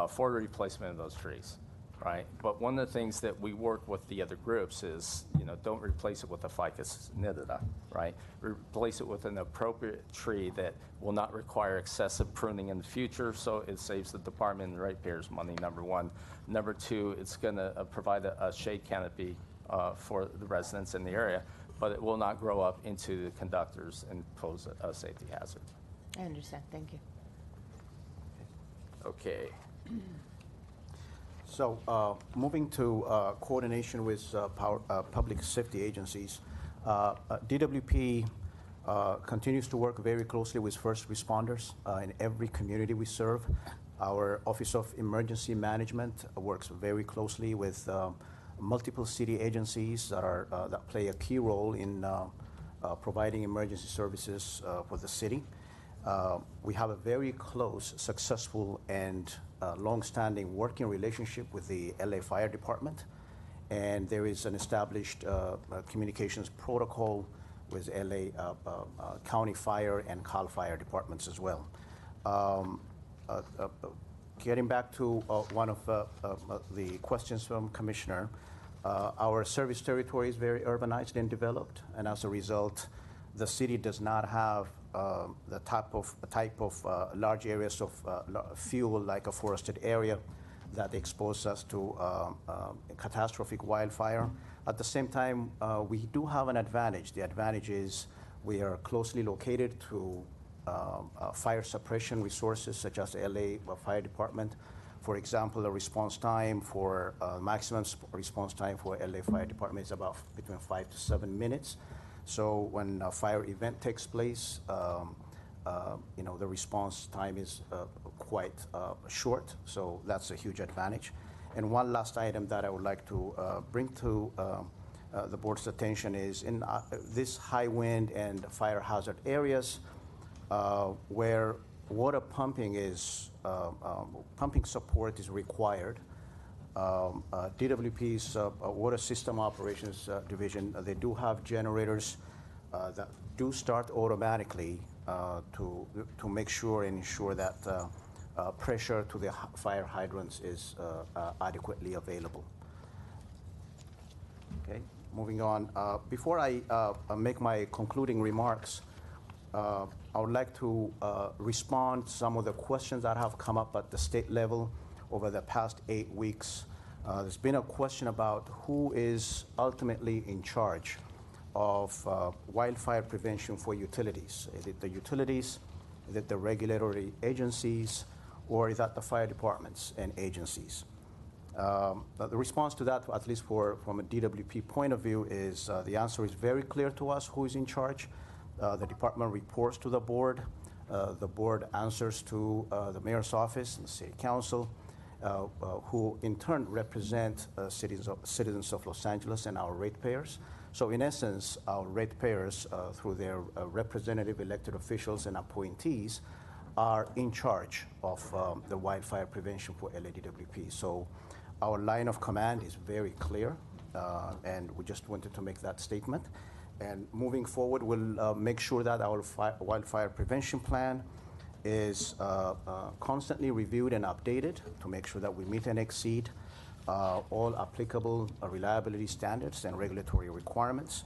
K: for the replacement of those trees, right? But one of the things that we work with the other groups is, don't replace it with a Ficus nitida, right? Replace it with an appropriate tree that will not require excessive pruning in the future, so it saves the department and ratepayers money, number one. Number two, it's going to provide a shade canopy for the residents in the area, but it will not grow up into the conductors and pose a safety hazard.
F: I understand. Thank you.
K: Okay.
J: So moving to coordination with public safety agencies, DWP continues to work very closely with first responders in every community we serve. Our Office of Emergency Management works very closely with multiple city agencies that play a key role in providing emergency services for the city. We have a very close, successful, and long-standing working relationship with the LA Fire Department, and there is an established communications protocol with LA County Fire and Cal Fire departments as well. Getting back to one of the questions from Commissioner, our service territory is very urbanized and developed, and as a result, the city does not have the type of large areas of fuel like a forested area that expose us to catastrophic wildfire. At the same time, we do have an advantage. The advantage is we are closely located to fire suppression resources such as the LA Fire Department. For example, a response time for maximum response time for LA Fire Department is about between 5 to 7 minutes. So when a fire event takes place, the response time is quite short. So that's a huge advantage. And one last item that I would like to bring to the board's attention is in this high wind and fire hazard areas where water pumping is pumping support is required. DWP's Water System Operations Division, they do have generators that do start automatically to make sure and ensure that pressure to the fire hydrants is adequately available. Okay, moving on. Before I make my concluding remarks, I would like to respond to some of the questions that have come up at the state level over the past 8 weeks. There's been a question about who is ultimately in charge of wildfire prevention for utilities. Is it the utilities? Is it the regulatory agencies? Or is that the fire departments and agencies? The response to that, at least from a DWP point of view, is the answer is very clear to us who is in charge. The department reports to the board. The board answers to the mayor's office and the city council, who in turn represent citizens of Los Angeles and our ratepayers. So in essence, our ratepayers, through their representative elected officials and appointees, are in charge of the wildfire prevention for LADWP. So our line of command is very clear, and we just wanted to make that statement. And moving forward, we'll make sure that our wildfire prevention plan is constantly reviewed and updated to make sure that we meet and exceed all applicable reliability standards and regulatory requirements.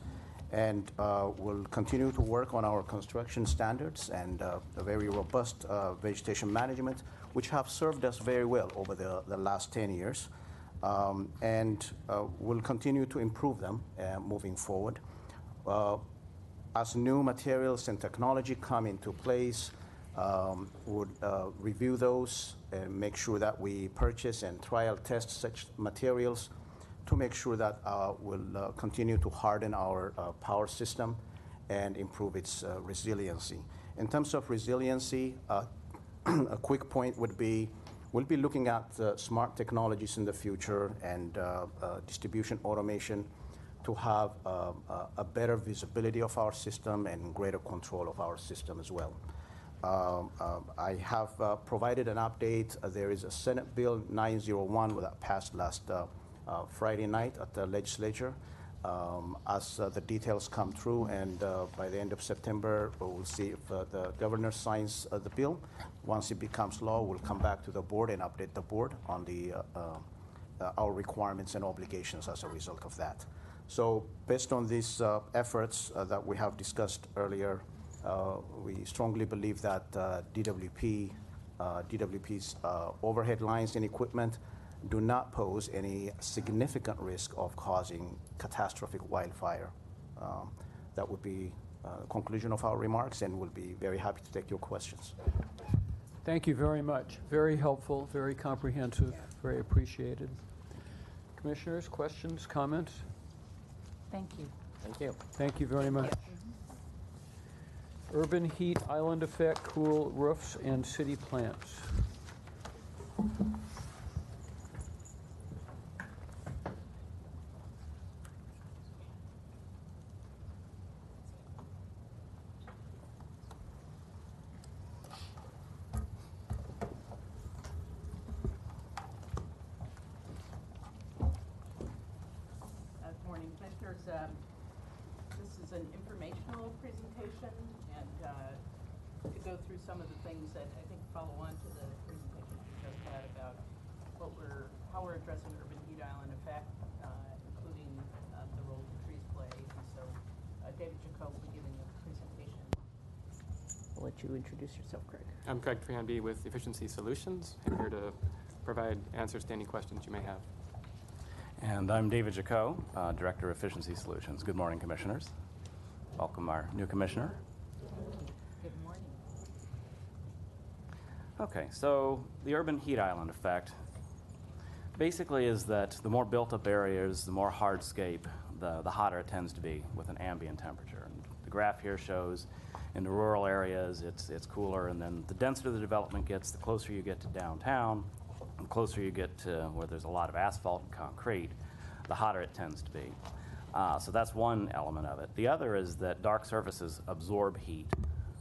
J: And we'll continue to work on our construction standards and a very robust vegetation management, which have served us very well over the last 10 years. And we'll continue to improve them moving forward. As new materials and technology come into place, would review those and make sure that we purchase and trial test such materials to make sure that we'll continue to harden our power system and improve its resiliency. In terms of resiliency, a quick point would be, we'll be looking at smart technologies in the future and distribution automation to have a better visibility of our system and greater control of our system as well. I have provided an update. There is a Senate Bill 901 that passed last Friday night at the legislature. As the details come through, and by the end of September, we'll see if the governor signs the bill. Once it becomes law, we'll come back to the board and update the board on our requirements and obligations as a result of that. So based on these efforts that we have discussed earlier, we strongly believe that DWP's overhead lines and equipment do not pose any significant risk of causing catastrophic wildfire. That would be the conclusion of our remarks, and we'll be very happy to take your questions.
B: Thank you very much. Very helpful, very comprehensive, very appreciated. Commissioners, questions, comments?
G: Thank you.
J: Thank you.
B: Thank you very much. Urban heat island effect, cool roofs, and city plants.
L: Good morning, Commissioners. This is an informational presentation, and to go through some of the things that I think follow on to the presentation we just had about how we're addressing urban heat island effect, including the role the trees play. And so David Jacob will be giving a presentation. I'll let you introduce yourself, Craig.
M: I'm Craig Trianby with Efficiency Solutions. I'm here to provide answers to any questions you may have.
N: And I'm David Jacob, Director of Efficiency Solutions. Good morning, Commissioners. Welcome our new Commissioner.
L: Good morning.
N: Okay, so the urban heat island effect basically is that the more built-up areas, the more hardscape, the hotter it tends to be with an ambient temperature. And the graph here shows in the rural areas it's cooler, and then the denser the development gets, the closer you get to downtown, the closer you get to where there's a lot of asphalt and concrete, the hotter it tends to be. So that's one element of it. The other is that dark surfaces absorb heat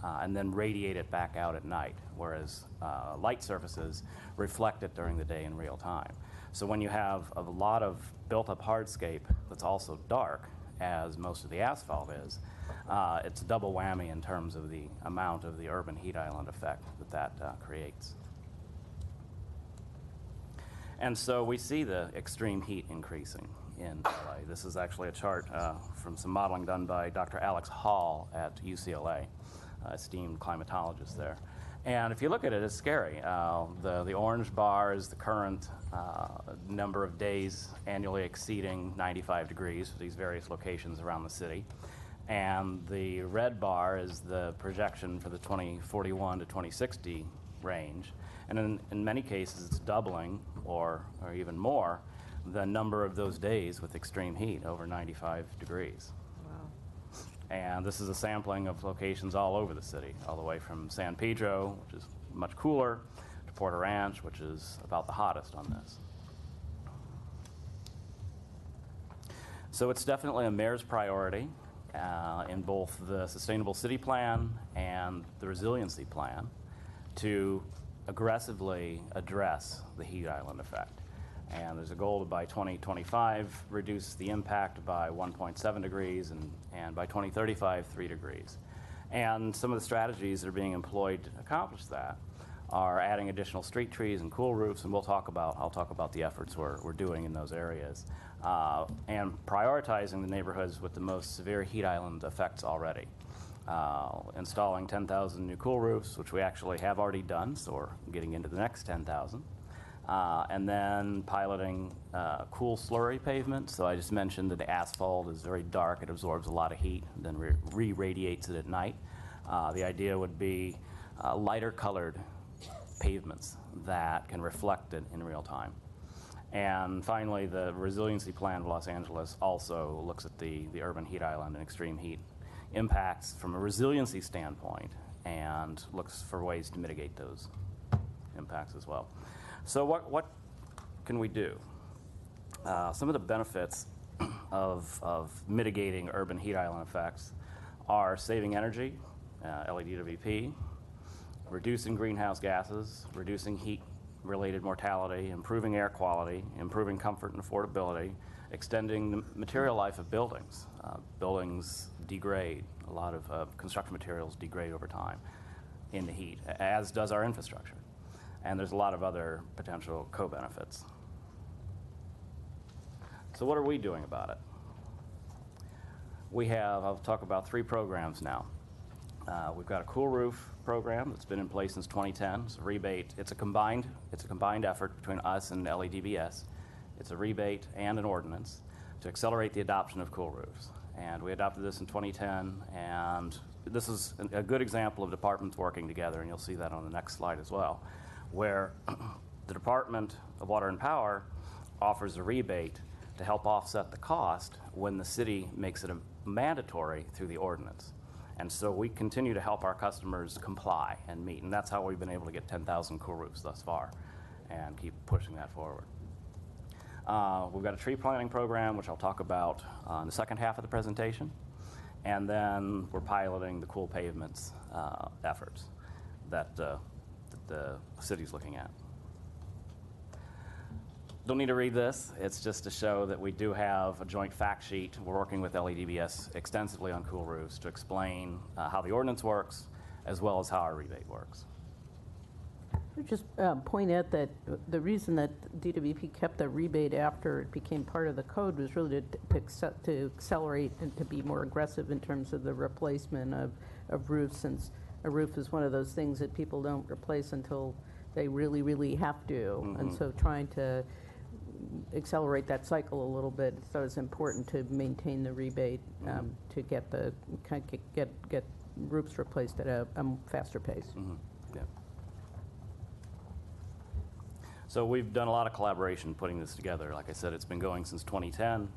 N: and then radiate it back out at night, whereas light surfaces reflect it during the day in real time. So when you have a lot of built-up hardscape that's also dark, as most of the asphalt is, it's a double whammy in terms of the amount of the urban heat island effect that creates. And so we see the extreme heat increasing in LA. This is actually a chart from some modeling done by Dr. Alex Hall at UCLA, esteemed climatologist there. And if you look at it, it's scary. The orange bar is the current number of days annually exceeding 95 degrees for these various locations around the city. And the red bar is the projection for the 2041 to 2060 range. And in many cases, it's doubling or even more the number of those days with extreme heat over 95 degrees.
L: Wow.
N: And this is a sampling of locations all over the city, all the way from San Pedro, which is much cooler, to Porter Ranch, which is about the hottest on this. So it's definitely a mayor's priority in both the Sustainable City Plan and the Resiliency Plan to aggressively address the heat island effect. And there's a goal to, by 2025, reduce the impact by 1.7 degrees and by 2035, 3 degrees. And some of the strategies that are being employed to accomplish that are adding additional street trees and cool roofs, and I'll talk about the efforts we're doing in those areas, and prioritizing the neighborhoods with the most severe heat island effects already. Installing 10,000 new cool roofs, which we actually have already done, so we're getting into the next 10,000. And then piloting cool slurry pavement. So I just mentioned that the asphalt is very dark, it absorbs a lot of heat, and then re-radiates it at night. The idea would be lighter colored pavements that can reflect it in real time. And finally, the Resiliency Plan of Los Angeles also looks at the urban heat island and extreme heat impacts from a resiliency standpoint and looks for ways to mitigate those impacts as well. So what can we do? Some of the benefits of mitigating urban heat island effects are saving energy, LEDWP, reducing greenhouse gases, reducing heat-related mortality, improving air quality, improving comfort and affordability, extending the material life of buildings. Buildings degrade. A lot of construction materials degrade over time in the heat, as does our infrastructure. And there's a lot of other potential co-benefits. So what are we doing about it? I'll talk about 3 programs now. We've got a cool roof program that's been in place since 2010. It's a rebate. It's a combined effort between us and LEDBS. It's a rebate and an ordinance to accelerate the adoption of cool roofs. And we adopted this in 2010, and this is a good example of departments working together, and you'll see that on the next slide as well, where the Department of Water and Power offers a rebate to help offset the cost when the city makes it mandatory through the ordinance. And so we continue to help our customers comply and meet, and that's how we've been able to get 10,000 cool roofs thus far and keep pushing that forward. We've got a tree planting program, which I'll talk about in the second half of the presentation. And then we're piloting the cool pavements efforts that the city's looking at. Don't need to read this. It's just to show that we do have a joint fact sheet. We're working with LEDBS extensively on cool roofs to explain how the ordinance works, as well as how our rebate works.
L: I would just point out that the reason that DWP kept the rebate after it became part of the code was really to accelerate and to be more aggressive in terms of the replacement of roofs, since a roof is one of those things that people don't replace until they really, really have to. And so trying to accelerate that cycle a little bit, so it's important to maintain the rebate to get the get roofs replaced at a faster pace.
N: Yeah. So we've done a lot of collaboration putting this together. Like I said, it's been going since 2010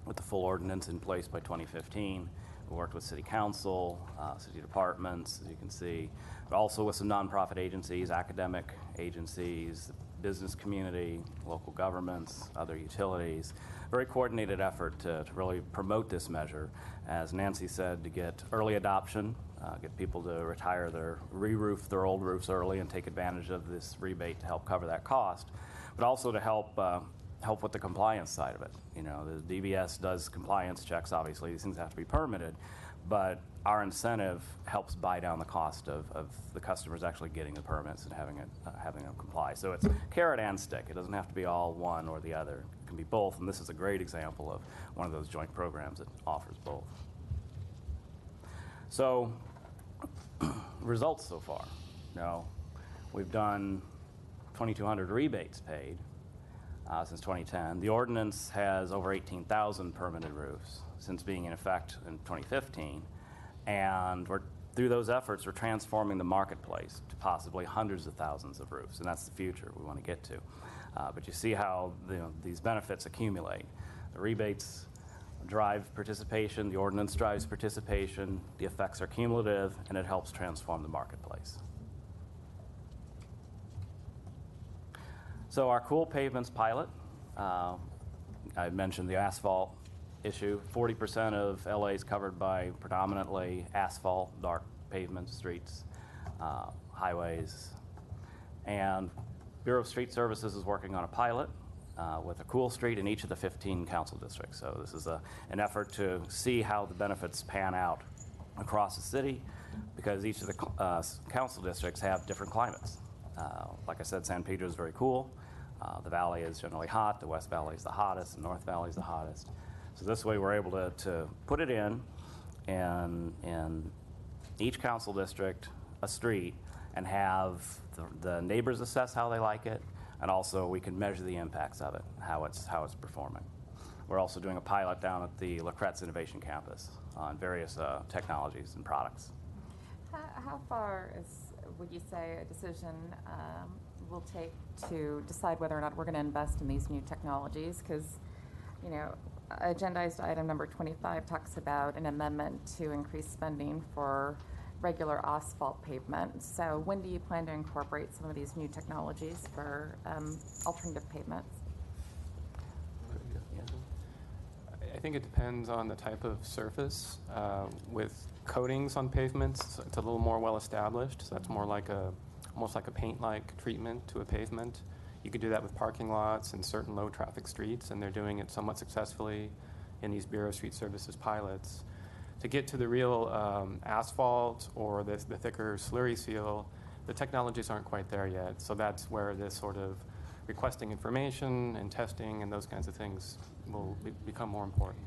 N: with the full ordinance in place by 2015. We worked with city council, city departments, as you can see, but also with some nonprofit agencies, academic agencies, business community, local governments, other utilities. Very coordinated effort to really promote this measure. As Nancy said, to get early adoption, get people to retire re-roof their old roofs early and take advantage of this rebate to help cover that cost, but also to help with the compliance side of it. You know, the DBS does compliance checks, obviously. These things have to be permitted, but our incentive helps buy down the cost of the customers actually getting the permits and having them comply. So it's carrot and stick. It doesn't have to be all one or the other. It can be both, and this is a great example of one of those joint programs that offers both. So, results so far. Now, we've done 2,200 rebates paid since 2010. The ordinance has over 18,000 permitted roofs since being in effect in 2015. And through those efforts, we're transforming the marketplace to possibly hundreds of thousands of roofs, and that's the future we want to get to. But you see how these benefits accumulate. The rebates drive participation, the ordinance drives participation, the effects are cumulative, and it helps transform the marketplace. So our cool pavements pilot, I mentioned the asphalt issue. 40% of LA is covered by predominantly asphalt, dark pavements, streets, highways. And Bureau of Street Services is working on a pilot with a cool street in each of the 15 council districts. So this is an effort to see how the benefits pan out across the city, because each of the council districts have different climates. Like I said, San Pedro is very cool. The valley is generally hot. The West Valley is the hottest. The North Valley is the hottest. So this way we're able to put it in each council district, a street, and have the neighbors assess how they like it, and also we can measure the impacts of it, how it's performing. We're also doing a pilot down at the La Cretz Innovation Campus on various technologies and products.
C: How far would you say a decision will take to decide whether or not we're going to invest in these new technologies? Because, you know, agendized item number 25 talks about an amendment to increase spending for regular asphalt pavement. So when do you plan to incorporate some of these new technologies for alternative pavements?
M: I think it depends on the type of surface. With coatings on pavements, it's a little more well established. So that's more like almost like a paint-like treatment to a pavement. You could do that with parking lots and certain low traffic streets, and they're doing it somewhat successfully in these Bureau of Street Services pilots. To get to the real asphalt or the thicker slurry seal, the technologies aren't quite there yet. So that's where this sort of requesting information and testing and those kinds of things will become more important.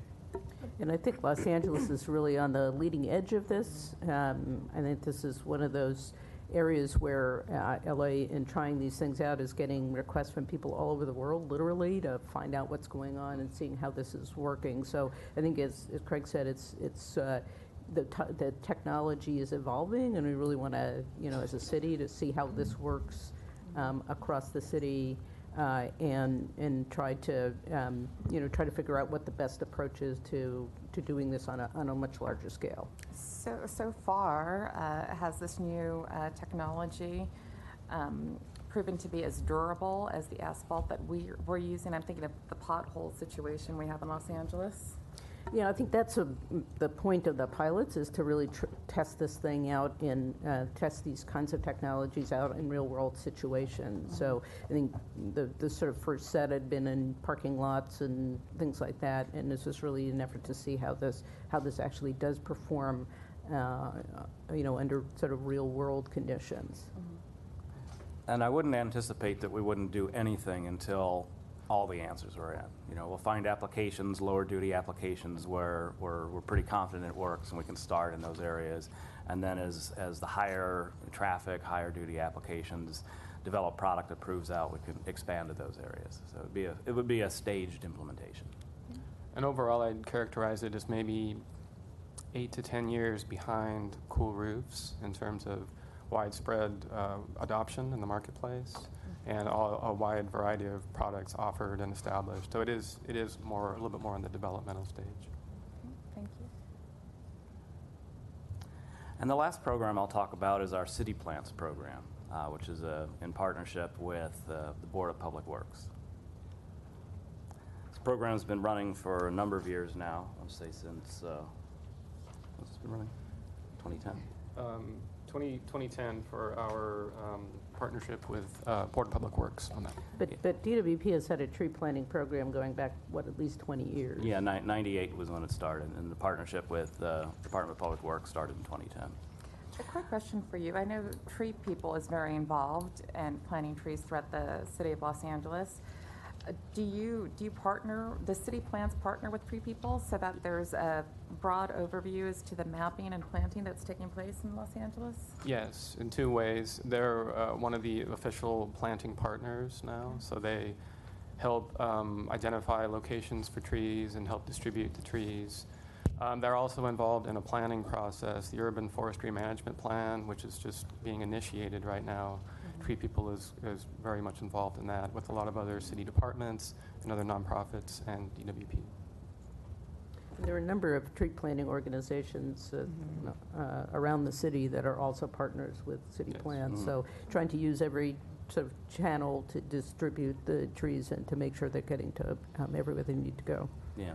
L: And I think Los Angeles is really on the leading edge of this. I think this is one of those areas where LA, in trying these things out, is getting requests from people all over the world, literally, to find out what's going on and seeing how this is working. So I think, as Craig said, the technology is evolving, and we really want to, as a city, to see how this works across the city. and try to figure out what the best approach is to doing this on a much larger scale.
C: So far, has this new technology proven to be as durable as the asphalt that we're using? I'm thinking of the pothole situation we have in Los Angeles.
L: Yeah, I think that's the point of the pilots, is to really test this thing out and test these kinds of technologies out in real-world situations. Mm-hmm. So I think the sort of first set had been in parking lots and things like that, and this was really an effort to see how this actually does perform, under sort of real-world conditions.
N: Mm-hmm. And I wouldn't anticipate that we wouldn't do anything until all the answers are in. We'll find applications, lower duty applications, where we're pretty confident it works and we can start in those areas. And then as the higher traffic, higher duty applications develop product that proves out, we can expand to those areas. So it would be a staged implementation.
M: And overall, I'd characterize it as maybe 8 to 10 years behind cool roofs in terms of widespread adoption in the marketplace, and a wide variety of products offered and established. So it is a little bit more in the developmental stage.
C: Thank you.
N: And the last program I'll talk about is our City Plants program, which is in partnership with the Board of Public Works. This program has been running for a number of years now. I would say since, what's it been running? 2010?
M: 2010 for our partnership with Board of Public Works on that.
L: But DWP has had a tree planting program going back, at least 20 years?
N: Yeah, 98 was when it started, and the partnership with Department of Public Works started in 2010.
C: A quick question for you. I know Tree People is very involved in planting trees throughout the city of Los Angeles. Do you partner, the city plans partner with Tree People so that there's a broad overview as to the mapping and planting that's taking place in Los Angeles?
M: Yes, in two ways. They're one of the official planting partners now, so they help identify locations for trees and help distribute the trees. They're also involved in a planning process, the Urban Forestry Management Plan, which is just being initiated right now. Tree People is very much involved in that with a lot of other city departments and other nonprofits and DWP.
L: There are a number of tree planting organizations around the city that are also partners with city plans. So trying to use every sort of channel to distribute the trees and to make sure they're getting to everywhere they need to go.
N: Yeah.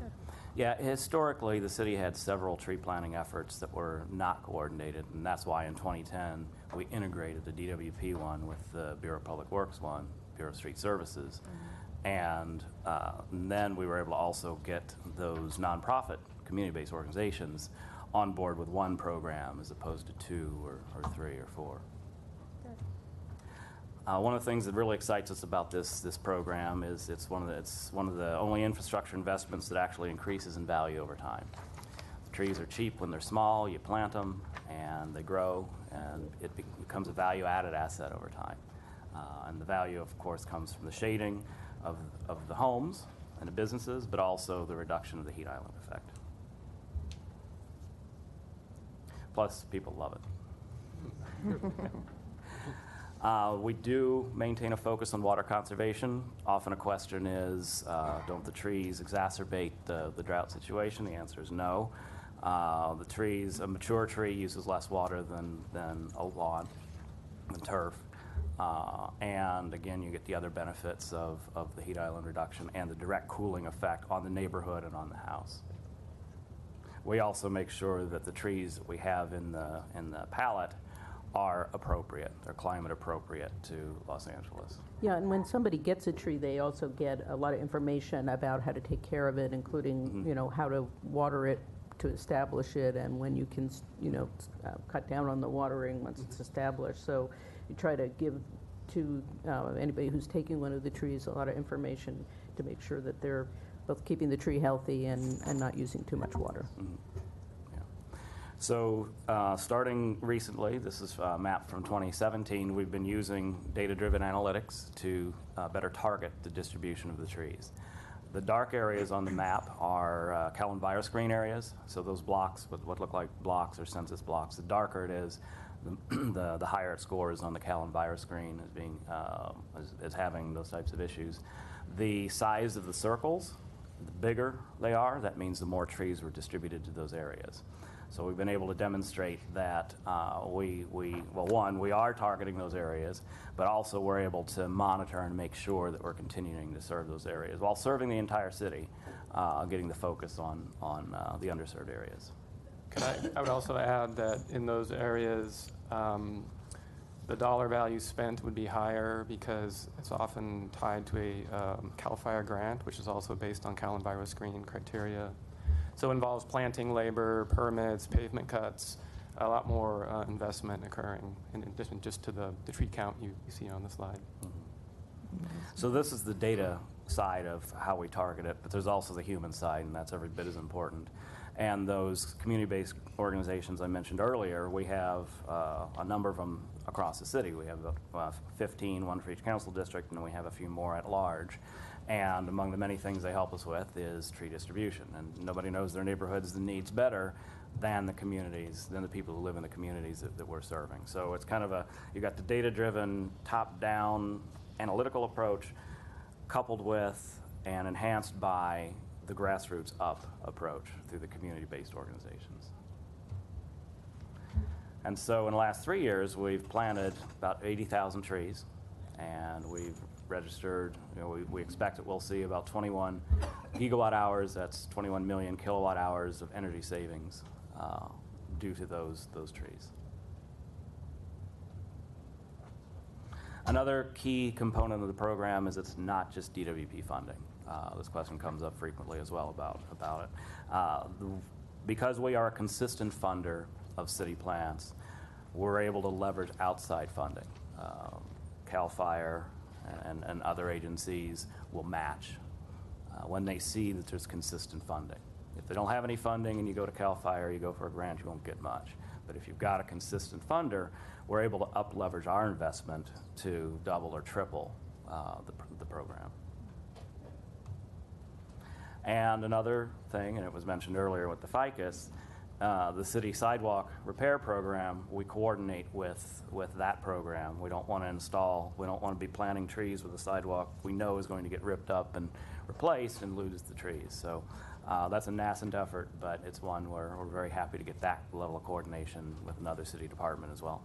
N: Yeah, historically, the city had several tree planting efforts that were not coordinated, and that's why in 2010 we integrated the DWP one with the Bureau of Public Works one, Bureau of Street Services. And then we were able to also get those nonprofit community-based organizations on board with one program as opposed to 2 or 3 or 4. One of the things that really excites us about this program is it's one of the only infrastructure investments that actually increases in value over time. The trees are cheap when they're small. You plant them and they grow, and it becomes a value-added asset over time. And the value, of course, comes from the shading of the homes and the businesses, but also the reduction of the heat island effect. Plus, people love it. We do maintain a focus on water conservation. Often a question is, don't the trees exacerbate the drought situation? The answer is no. A mature tree uses less water than a lawn, than turf. And again, you get the other benefits of the heat island reduction and the direct cooling effect on the neighborhood and on the house. We also make sure that the trees that we have in the palette are appropriate, they're climate appropriate to Los Angeles.
L: Yeah, and when somebody gets a tree, they also get a lot of information about how to take care of it, including, how to water it to establish it, and when you can, cut down on the watering once it's established. So you try to give to anybody who's taking one of the trees a lot of information to make sure that they're both keeping the tree healthy and not using too much water.
N: So starting recently, this is a map from 2017, we've been using data-driven analytics to better target the distribution of the trees. The dark areas on the map are Callan virus screen areas, so those blocks, what look like blocks or census blocks, the darker it is, the higher it scores on the Cal and Virus screen as being as having those types of issues. The size of the circles, the bigger they are, that means the more trees were distributed to those areas. So we've been able to demonstrate that we are targeting those areas, but also we're able to monitor and make sure that we're continuing to serve those areas while serving the entire city, getting the focus on the underserved areas.
M: I would also add that in those areas, the dollar value spent would be higher because it's often tied to a CAL FIRE grant, which is also based on Cal and Virus screening criteria. So it involves planting labor, permits, pavement cuts, a lot more investment occurring in addition just to the tree count you see on the slide.
N: Mm-hmm. So this is the data side of how we target it, but there's also the human side, and that's every bit as important. And those community-based organizations I mentioned earlier, we have a number of them across the city. We have 15, one for each council district, and then we have a few more at large. And among the many things they help us with is tree distribution. And nobody knows their neighborhoods and needs better than the communities, than the people who live in the communities that we're serving. So it's kind of you got the data-driven, top-down analytical approach coupled with and enhanced by the grassroots up approach through the community-based organizations. And so in the last 3 years, we've planted about 80,000 trees, and we've registered, we expect that we'll see about 21 gigawatt hours, that's 21 million kilowatt hours of energy savings due to those trees. Another key component of the program is it's not just DWP funding. This question comes up frequently as well about it. Because we are a consistent funder of city plans, we're able to leverage outside funding. CAL FIRE and other agencies will match when they see that there's consistent funding. If they don't have any funding and you go to CAL FIRE, you go for a grant, you won't get much. But if you've got a consistent funder, we're able to up-leverage our investment to double or triple the program. And another thing, and it was mentioned earlier with the FICUS, the city sidewalk repair program, we coordinate with that program. We don't want to be planting trees with a sidewalk we know is going to get ripped up and replaced and lose the trees. So that's a nascent effort, but it's one where we're very happy to get that level of coordination with another city department as well.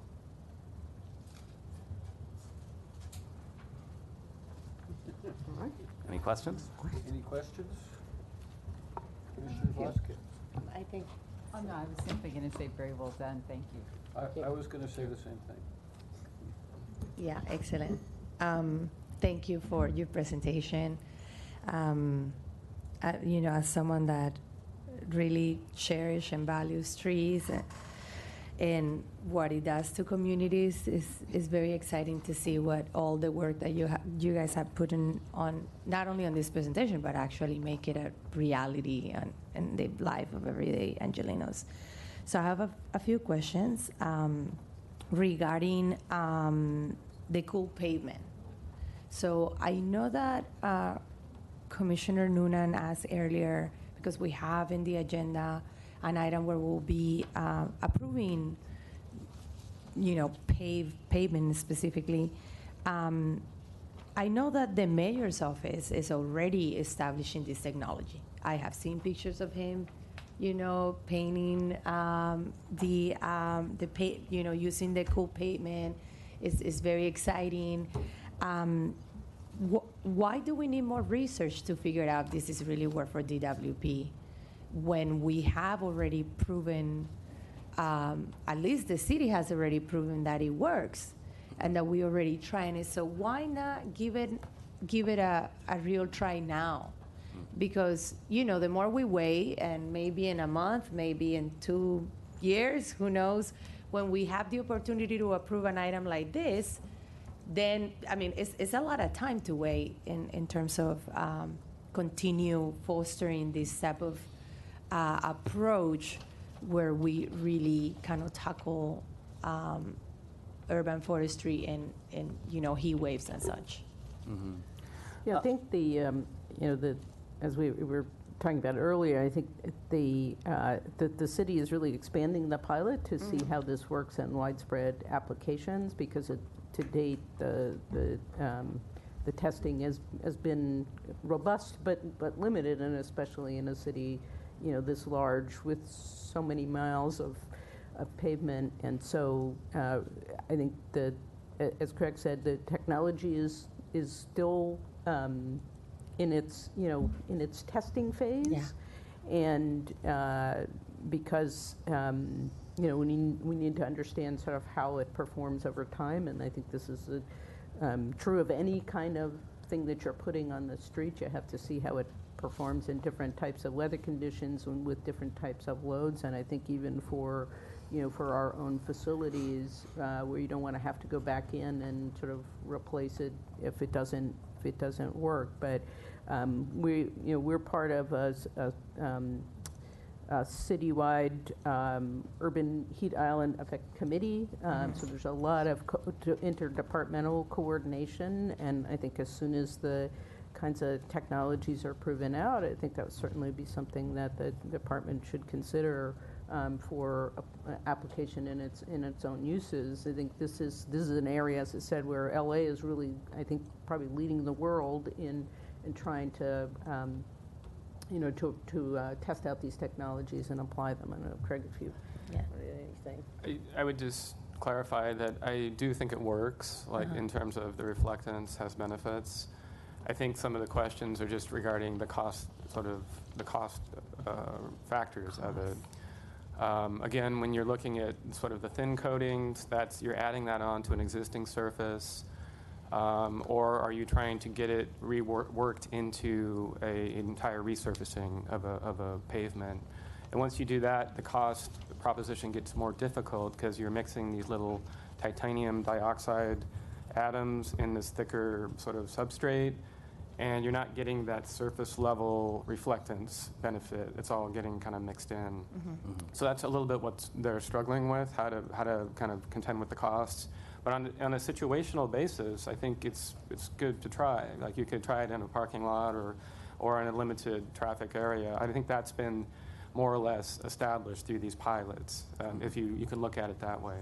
N: Any questions?
B: Any questions? Commissioner Vasquez?
F: I think.
G: Oh, no, I was simply going to say very well done. Thank you.
B: I was going to say the same thing.
F: Yeah, excellent. Thank you for your presentation. As someone that really cherishes and values trees and what it does to communities, is very exciting to see what all the work that you guys have put in on, not only on this presentation, but actually make it a reality in the life of everyday Angelenos. So I have a few questions regarding the cool pavement. So I know that Commissioner Noonan asked earlier, because we have in the agenda an item where we'll be approving, pavement specifically. I know that the mayor's office is already establishing this technology. I have seen pictures of him, painting using the cool pavement. Is very exciting. Why do we need more research to figure out this is really work for DWP when we have already proven, at least the city has already proven that it works and that we already trying it? So why not give it a real try now? Because, the more we wait, and maybe in a month, maybe in 2 years, who knows, when we have the opportunity to approve an item like this, then, it's a lot of time to wait in terms of continue fostering this type of approach where we really kind of tackle urban forestry and heat waves and such.
N: Mm-hmm.
L: Yeah, I think as we were talking about earlier, I think the city is really expanding the pilot to see how this works in widespread applications, because to date the testing has been robust but limited, and especially in a city this large with so many miles of pavement. And so I think that, as Craig said, the technology is still in its testing phase.
F: Yeah.
L: And because we need to understand sort of how it performs over time, and I think this is true of any kind of thing that you're putting on the street. You have to see how it performs in different types of weather conditions and with different types of loads. And I think even for our own facilities, where you don't want to have to go back in and sort of replace it if it doesn't work. But we're part of a citywide urban heat island effect committee. So there's a lot of interdepartmental coordination, and I think as soon as the kinds of technologies are proven out, I think that would certainly be something that the department should consider for application in its own uses. I think this is an area, as I said, where LA is really, I think, probably leading the world in trying to test out these technologies and apply them. I don't know, Craig, if you anything.
M: I would just clarify that I do think it works, like in terms of the reflectance has benefits. I think some of the questions are just regarding the cost, factors of it. Again, when you're looking at sort of the thin coatings, you're adding that on to an existing surface, or are you trying to get it reworked into an entire resurfacing of a pavement? And once you do that, the cost proposition gets more difficult, because you're mixing these little titanium dioxide atoms in this thicker sort of substrate, and you're not getting that surface level reflectance benefit. It's all getting kind of mixed in. So that's a little bit what they're struggling with, how to kind of contend with the costs. But on a situational basis, I think it's good to try. Like, you could try it in a parking lot or in a limited traffic area. I think that's been more or less established through these pilots, if you can look at it that way.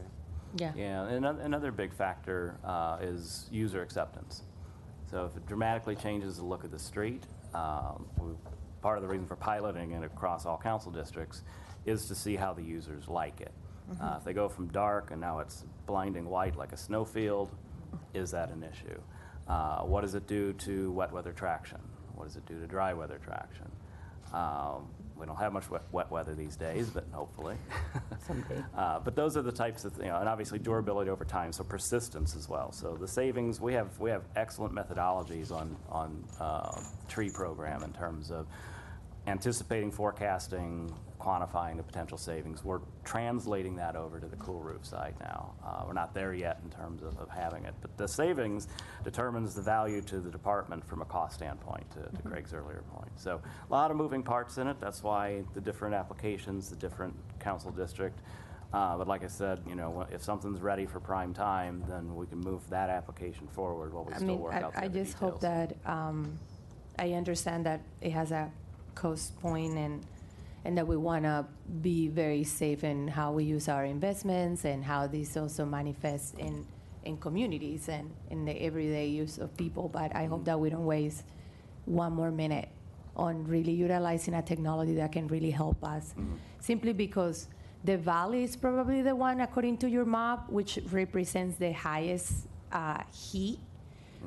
F: Yeah.
N: Yeah, and another big factor is user acceptance. So if it dramatically changes the look of the street, part of the reason for piloting it across all council districts is to see how the users like it. If they go from dark and now it's blinding white like a snowfield, is that an issue? What does it do to wet weather traction? What does it do to dry weather traction? We don't have much wet weather these days, but hopefully.
L: Someday.
N: But those are the types of, and obviously durability over time, so persistence as well. So the savings, we have excellent methodologies on tree program in terms of anticipating, forecasting, quantifying the potential savings. We're translating that over to the cool roof side now. We're not there yet in terms of having it, but the savings determines the value to the department from a cost standpoint, to Craig's earlier point. So a lot of moving parts in it. That's why the different applications, the different council district. But like I said, if something's ready for prime time, then we can move that application forward while we still work out the
F: I
N: other
F: just hope
N: details.
F: that I understand that it has a cost point, and that we want to be very safe in how we use our investments and how these also manifest in communities and in the everyday use of people. But I hope that we don't waste one more minute on really utilizing a technology that can really help us, simply because the valley is probably the one, according to your map, which represents the highest heat.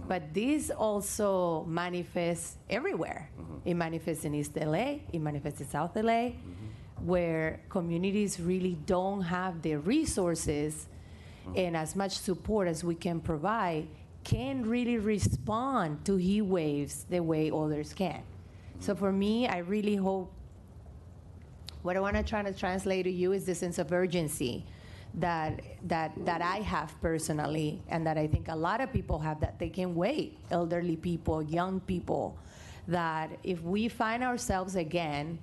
F: But this also manifests everywhere. It manifests in East LA, it manifests in South LA, where communities really don't have the resources and as much support as we can provide, can really respond to heat waves the way others can. So for me, I really hope, what I want to try to translate to you is the sense of urgency that I have personally, and that I think a lot of people have, that they can wait, elderly people, young people, that if we find ourselves again,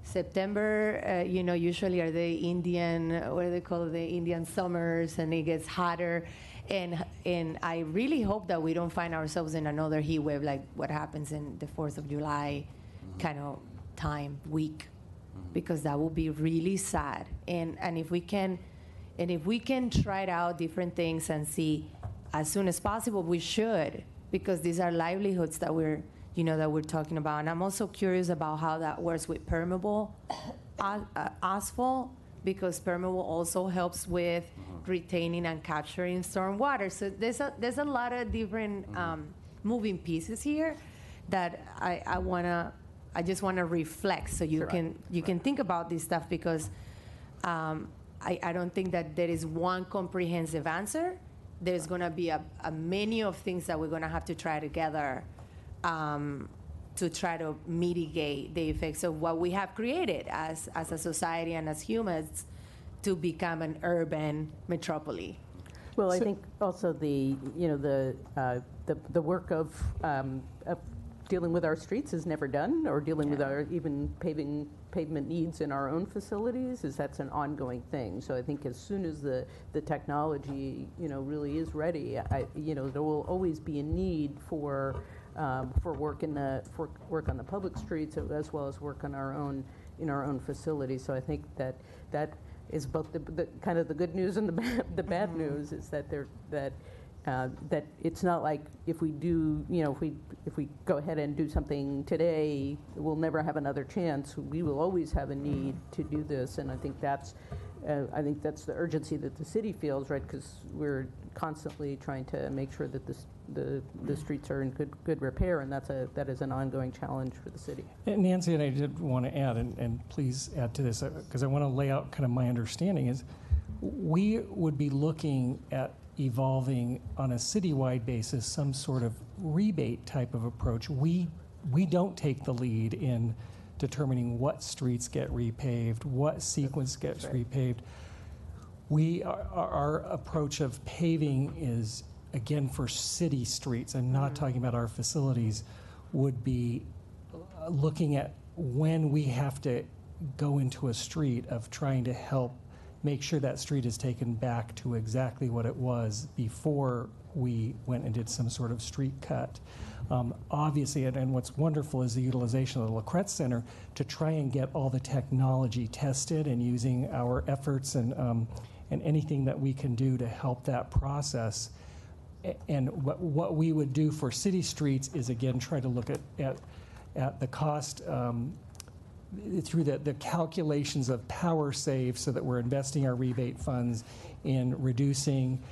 F: September, usually are the Indian, what do they call it, the Indian summers, and it gets hotter, and I really hope that we don't find ourselves in another heat wave like what happens in the 4th of July kind of one-time week, because that would be really sad. And if we can try out different things and see as soon as possible, we should, because these are livelihoods that we're talking about. And I'm also curious about how that works with permeable asphalt, because permeable also helps with retaining and capturing storm water. So there's a lot of different moving pieces here that I just wanna reflect, so you can think about this stuff, because I don't think that there is one comprehensive answer. There's gonna be a many of things that we're gonna have to try together to try to mitigate the effects of what we have created as a society and as humans to become an urban metropole.
L: Well, I think also the work of dealing with our streets is never done, or dealing with our even pavement needs in our own facilities, that's an ongoing thing. So I think as soon as the technology really is ready, there will always be a need for work on the public streets, as well as work on our own facilities. So I think that is both the kind of the good news and the bad news, is that that it's not like if we do, if we go ahead and do something today, we'll never have another chance. We will always have a need to do this, and I think that's the urgency that the city feels, right? Because we're constantly trying to make sure that the streets are in good repair, and that is an ongoing challenge for the city.
D: And Nancy, and I did want to add, and please add to this, because I want to lay out kind of my understanding is, we would be looking at evolving on a citywide basis some sort of rebate type of approach. We don't take the lead in determining what streets get repaved, what sequence gets repaved. Our approach of paving is, again, for city streets, and not talking about our facilities, would be looking at when we have to go into a street, of trying to help make sure that street is taken back to exactly what it was before we went and did some sort of street cut. Obviously, and what's wonderful is the utilization of the LaCrette Center to try and get all the technology tested, and using our efforts and anything that we can do to help that process. And what we would do for city streets is, again, try to look at the cost through the calculations of power save, so that we're investing our rebate funds in reducing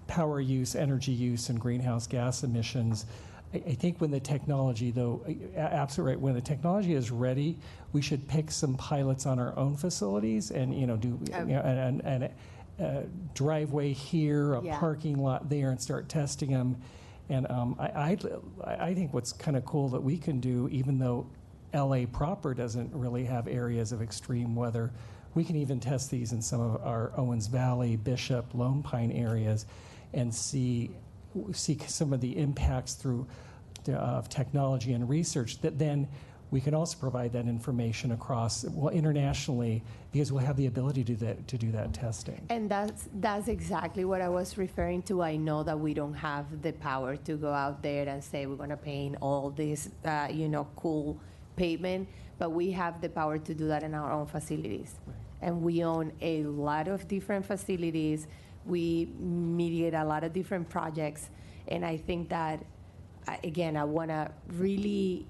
D: power use, energy use, and greenhouse gas emissions. I think when the technology, though, absolutely right, when the technology is ready, we should pick some pilots on our own facilities and do driveway here, a parking lot there, and start testing them. And I think what's kind of cool that we can do, even though LA proper doesn't really have areas of extreme weather, we can even test these in some of our Owens Valley, Bishop, Lone Pine areas, and see some of the impacts through of technology and research, that then we can also provide that information across, internationally, because we'll have the ability to do that testing.
F: And that's exactly what I was referring to. I know that we don't have the power to go out there and say we're going to paint all this, cool pavement, but we have the power to do that in our own facilities. Right. And we own a lot of different facilities. We mediate a lot of different projects. And I think that, again, I want to really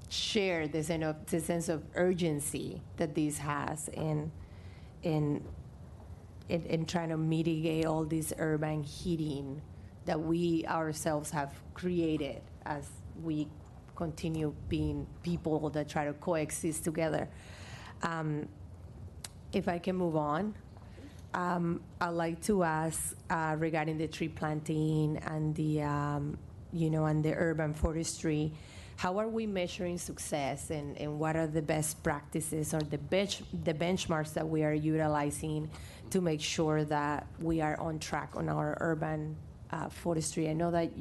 F: share the sense of urgency that this has in trying to mitigate all this urban heating that we ourselves have created as we continue being people that try to coexist together. If I can move on, I'd like to ask regarding the tree planting and the and the urban forestry, how are we measuring success, and what are the best practices or the benchmarks that we are utilizing to make sure that we are on track on our urban forestry? I know that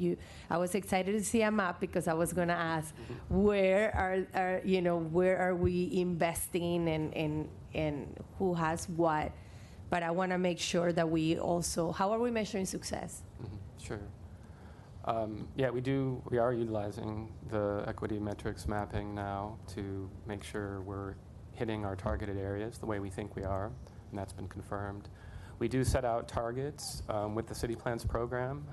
F: I was excited to see a map, because I was going to ask where are we investing and who has what, but I want to make sure that we also, how are we measuring success?
M: Sure. Yeah, we are utilizing the equity metrics mapping now to make sure we're hitting our targeted areas the way we think we are, and that's been confirmed. We do set out targets with the city plans program,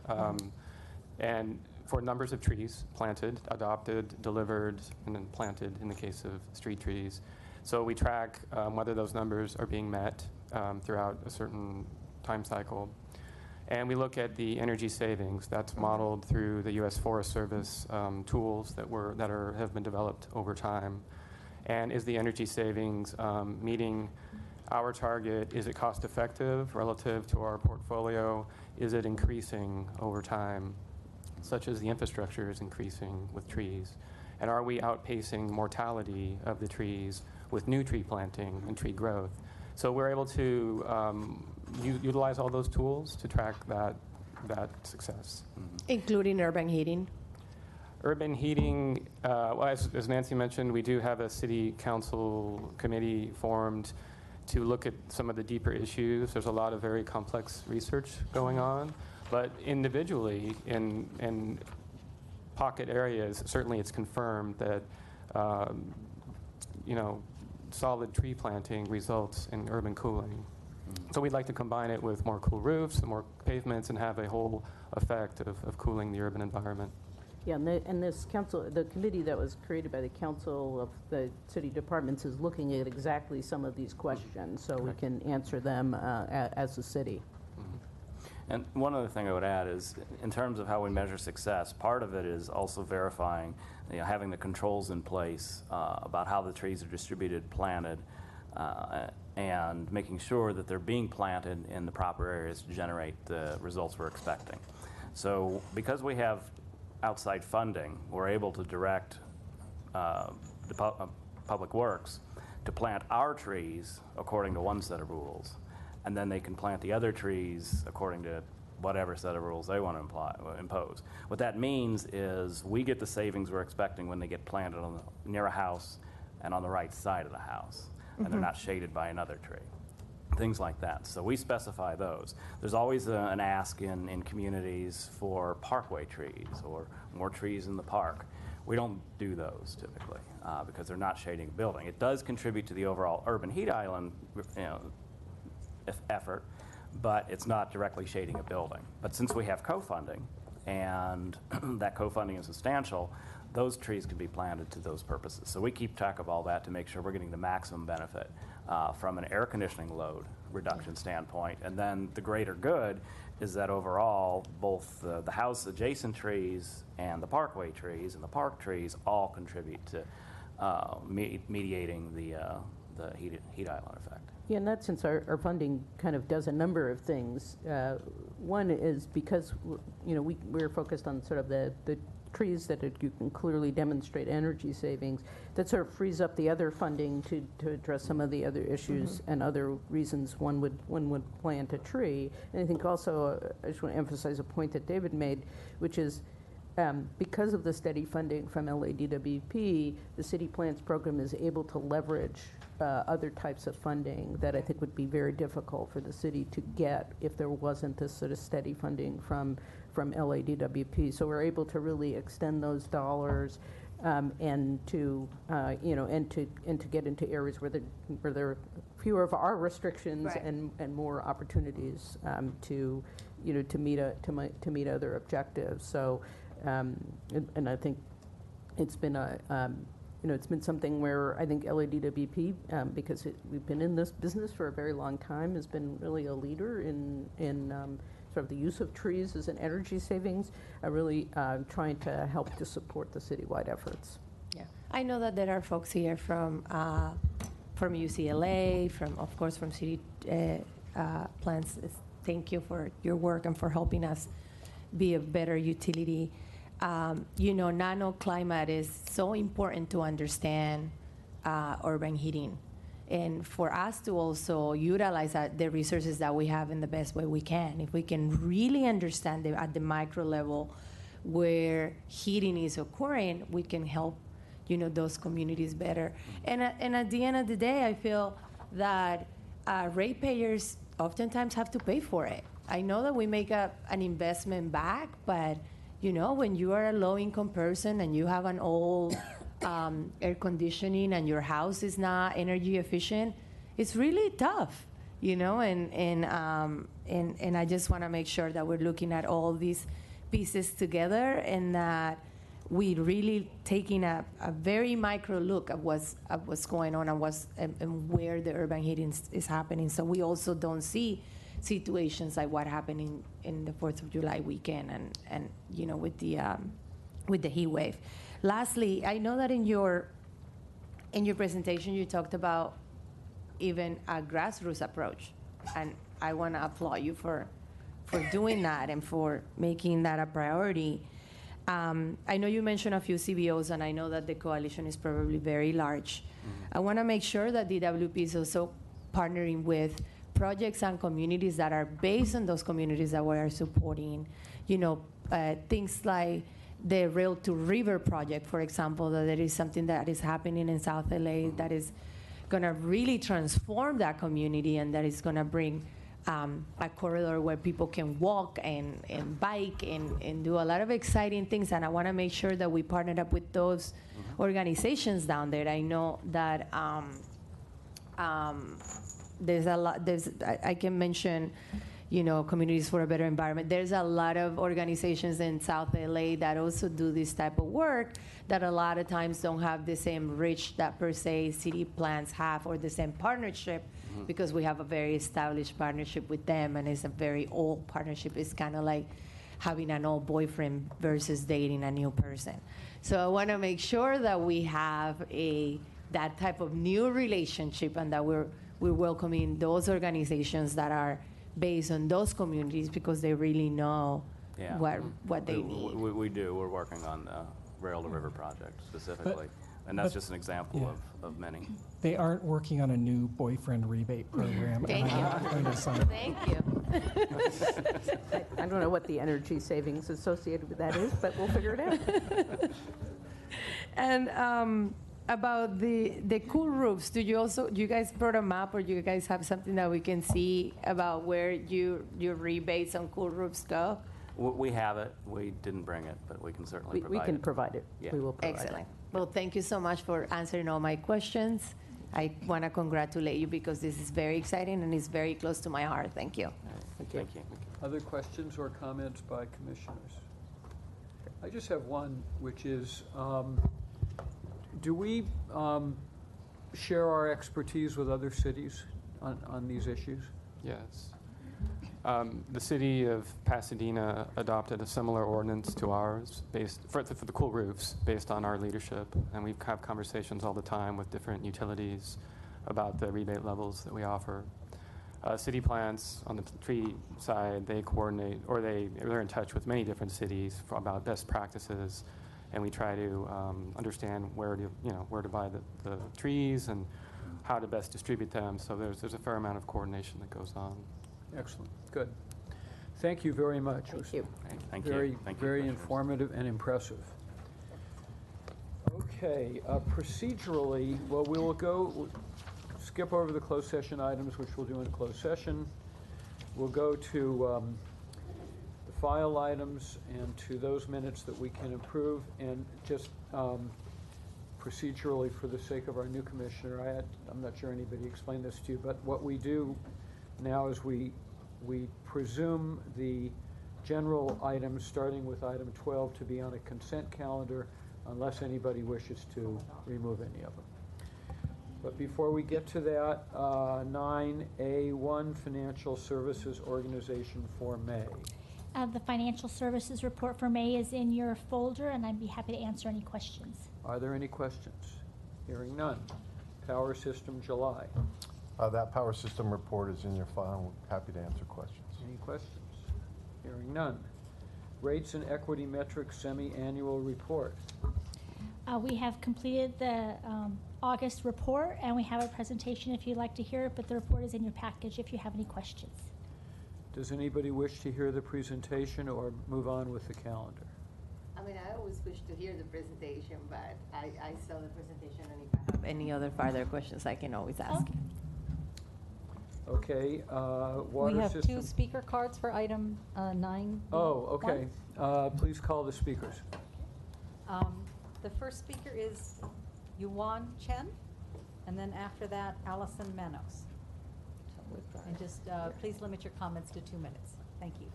M: and for numbers of trees planted, adopted, delivered, and then planted in the case of street trees. So we track whether those numbers are being met throughout a certain time cycle. And we look at the energy savings that's modeled through the U.S. Forest Service tools that have been developed over time. And is the energy savings meeting our target? Is it cost effective relative to our portfolio? Is it increasing over time, such as the infrastructure is increasing with trees? And are we outpacing mortality of the trees with new tree planting and tree growth? So we're able to utilize all those tools to track that success.
F: Including urban heating?
M: Urban heating, well, as Nancy mentioned, we do have a city council committee formed to look at some of the deeper issues. There's a lot of very complex research going on, but individually in pocket areas, certainly it's confirmed that solid tree planting results in urban cooling. So we'd like to combine it with more cool roofs and more pavements and have a whole effect of cooling the urban environment.
L: Yeah, and this council, the committee that was created by the Council of the City Departments is looking at exactly some of these questions, so we can answer them as a city.
N: And one other thing I would add is, in terms of how we measure success, part of it is also verifying, having the controls in place about how the trees are distributed, planted, and making sure that they're being planted in the proper areas to generate the results we're expecting. So because we have outside funding, we're able to direct the Public Works to plant our trees according to one set of rules, and then they can plant the other trees according to whatever set of rules they want to impose. What that means is we get the savings we're expecting when they get planted near a house and on the right side of the house, and they're not shaded by another tree. Things like that. So we specify those. There's always an ask in communities for parkway trees or more trees in the park. We don't do those typically because they're not shading a building. It does contribute to the overall urban heat island effort, but it's not directly shading a building. But since we have co-funding and that co-funding is substantial, those trees can be planted to those purposes. So we keep track of all that to make sure we're getting the maximum benefit from an air conditioning load reduction standpoint. And then the greater good is that overall, both the house adjacent trees and the parkway trees and the park trees all contribute to mediating the heat island effect.
L: Yeah, in that sense, our funding kind of does a number of things. One is because we're focused on sort of the trees that you can clearly demonstrate energy savings, that sort of frees up the other funding to address some of the other issues and other reasons one would plant a tree. And I think also, I just want to emphasize a point that David made, which is because of the steady funding from LADWP, the City Plans program is able to leverage other types of funding that I think would be very difficult for the city to get if there wasn't this sort of steady funding from LADWP. So we're able to really extend those dollars and to get into areas where there are fewer of our restrictions and more opportunities to meet other objectives. So and I think it's been it's been something where I think LADWP, because we've been in this business for a very long time, has been really a leader in sort of the use of trees as an energy savings, really trying to help to support the citywide efforts.
F: Yeah, I know that there are folks here from UCLA, of course from City Plans. Thank you for your work and for helping us be a better utility. Nanoclimate is so important to understand urban heating, and for us to also utilize the resources that we have in the best way we can. If we can really understand at the micro level where heating is occurring, we can help those communities better. And at the end of the day, I feel that ratepayers oftentimes have to pay for it. I know that we make an investment back, but You know, when you are a low-income person and you have an old air conditioning and your house is not energy efficient, it's really tough, you know, and I just want to make sure that we're looking at all these pieces together and that we really taking a very micro look at what's going on and where the urban heating is happening. So we also don't see situations like what happened in the 4th of July weekend and you know, with the heat wave. Lastly, I know that in your presentation you talked about even a grassroots approach, and I want to applaud you for doing that and for making that a priority. I know you mentioned a few CBOs, and I know that the coalition is probably very large. I want to make sure that DWP is also partnering with projects and communities that are based on those communities that we are supporting. You know, things like the Rail to River project, for example, that there is something that is happening in South LA that is going to really transform that community, and that is going to bring a corridor where people can walk and bike and do a lot of exciting things. And I want to make sure that we partner up with those organizations down there. I know that there's a lot. I can mention, you know, Communities for a Better Environment. There's a lot of organizations in South LA that also do this type of work that a lot of times don't have the same reach that per se city plans have, or the same partnership, because we have a very established partnership with them, and it's a very old partnership. It's kind of like having an old boyfriend versus dating a new person. So I want to make sure that we have that type of new relationship, and that we're welcoming those organizations that are based on those communities, because they really know what they need.
N: We do. We're working on the Rail to River project specifically. And that's just an example of many.
D: They aren't working on a new boyfriend rebate program.
F: Thank you. Thank you.
L: I don't know what the energy savings associated with that is, but we'll figure it out.
F: And about the cool roofs, do you guys brought a map, or do you guys have something that we can see about where your rebates on cool roofs go?
N: We have it. We didn't bring it, but we can certainly provide it.
L: We can provide it.
N: Yeah.
L: We will provide
F: Excellent.
L: it.
F: Well, thank you so much for answering all my questions. I want to congratulate you, because this is very exciting and it's very close to my heart. Thank you.
N: Thank you.
B: Other questions or comments by commissioners? I just have one, which is, do we share our expertise with other cities on these issues?
M: Yes. The city of Pasadena adopted a similar ordinance to ours for the cool roofs based on our leadership, and we have conversations all the time with different utilities about the rebate levels that we offer. City plans on the tree side, they coordinate, or they're in touch with many different cities about best practices, and we try to understand where to buy the trees and how to best distribute them. So there's a fair amount of coordination that goes on.
B: Excellent. Good. Thank you very much.
L: Thank you.
N: Thank you.
B: Very,
N: Thank you,
B: very
N: Commissioners.
B: informative and impressive. Okay, procedurally, well, we will skip over the closed session items, which we'll do in closed session. We'll go to the file items and to those minutes that we can approve. And just procedurally, for the sake of our new commissioner, I'm not sure anybody explained this to you, but what we do now is we presume the general items, starting with item 12, to be on a consent calendar unless anybody wishes to remove any of them. But before we get to that, 9A1, Financial Services Organization for May.
E: The financial services report for May is in your folder, and I'd be happy to answer any questions.
B: Are there any questions? Hearing none. Power System July.
I: That power system report is in your file. I'm happy to answer questions.
B: Any questions? Hearing none. Rates and Equity Metrics Semi-Annual Report.
E: We have completed the August report, and we have a presentation if you'd like to hear it, but the report is in your package if you have any questions.
B: Does anybody wish to hear the presentation or move on with the calendar?
F: I mean, I always wish to hear the presentation, but I saw the presentation, and if I have any other further questions, I can always ask.
E: Okay.
B: Okay, water
A: We have
B: system.
A: 2 speaker cards for item 9.
B: Oh, okay. Please call the speakers.
A: The first speaker is Yuan Chen, and then after that, Allison Manos. And just please limit your comments to 2 minutes. Thank you.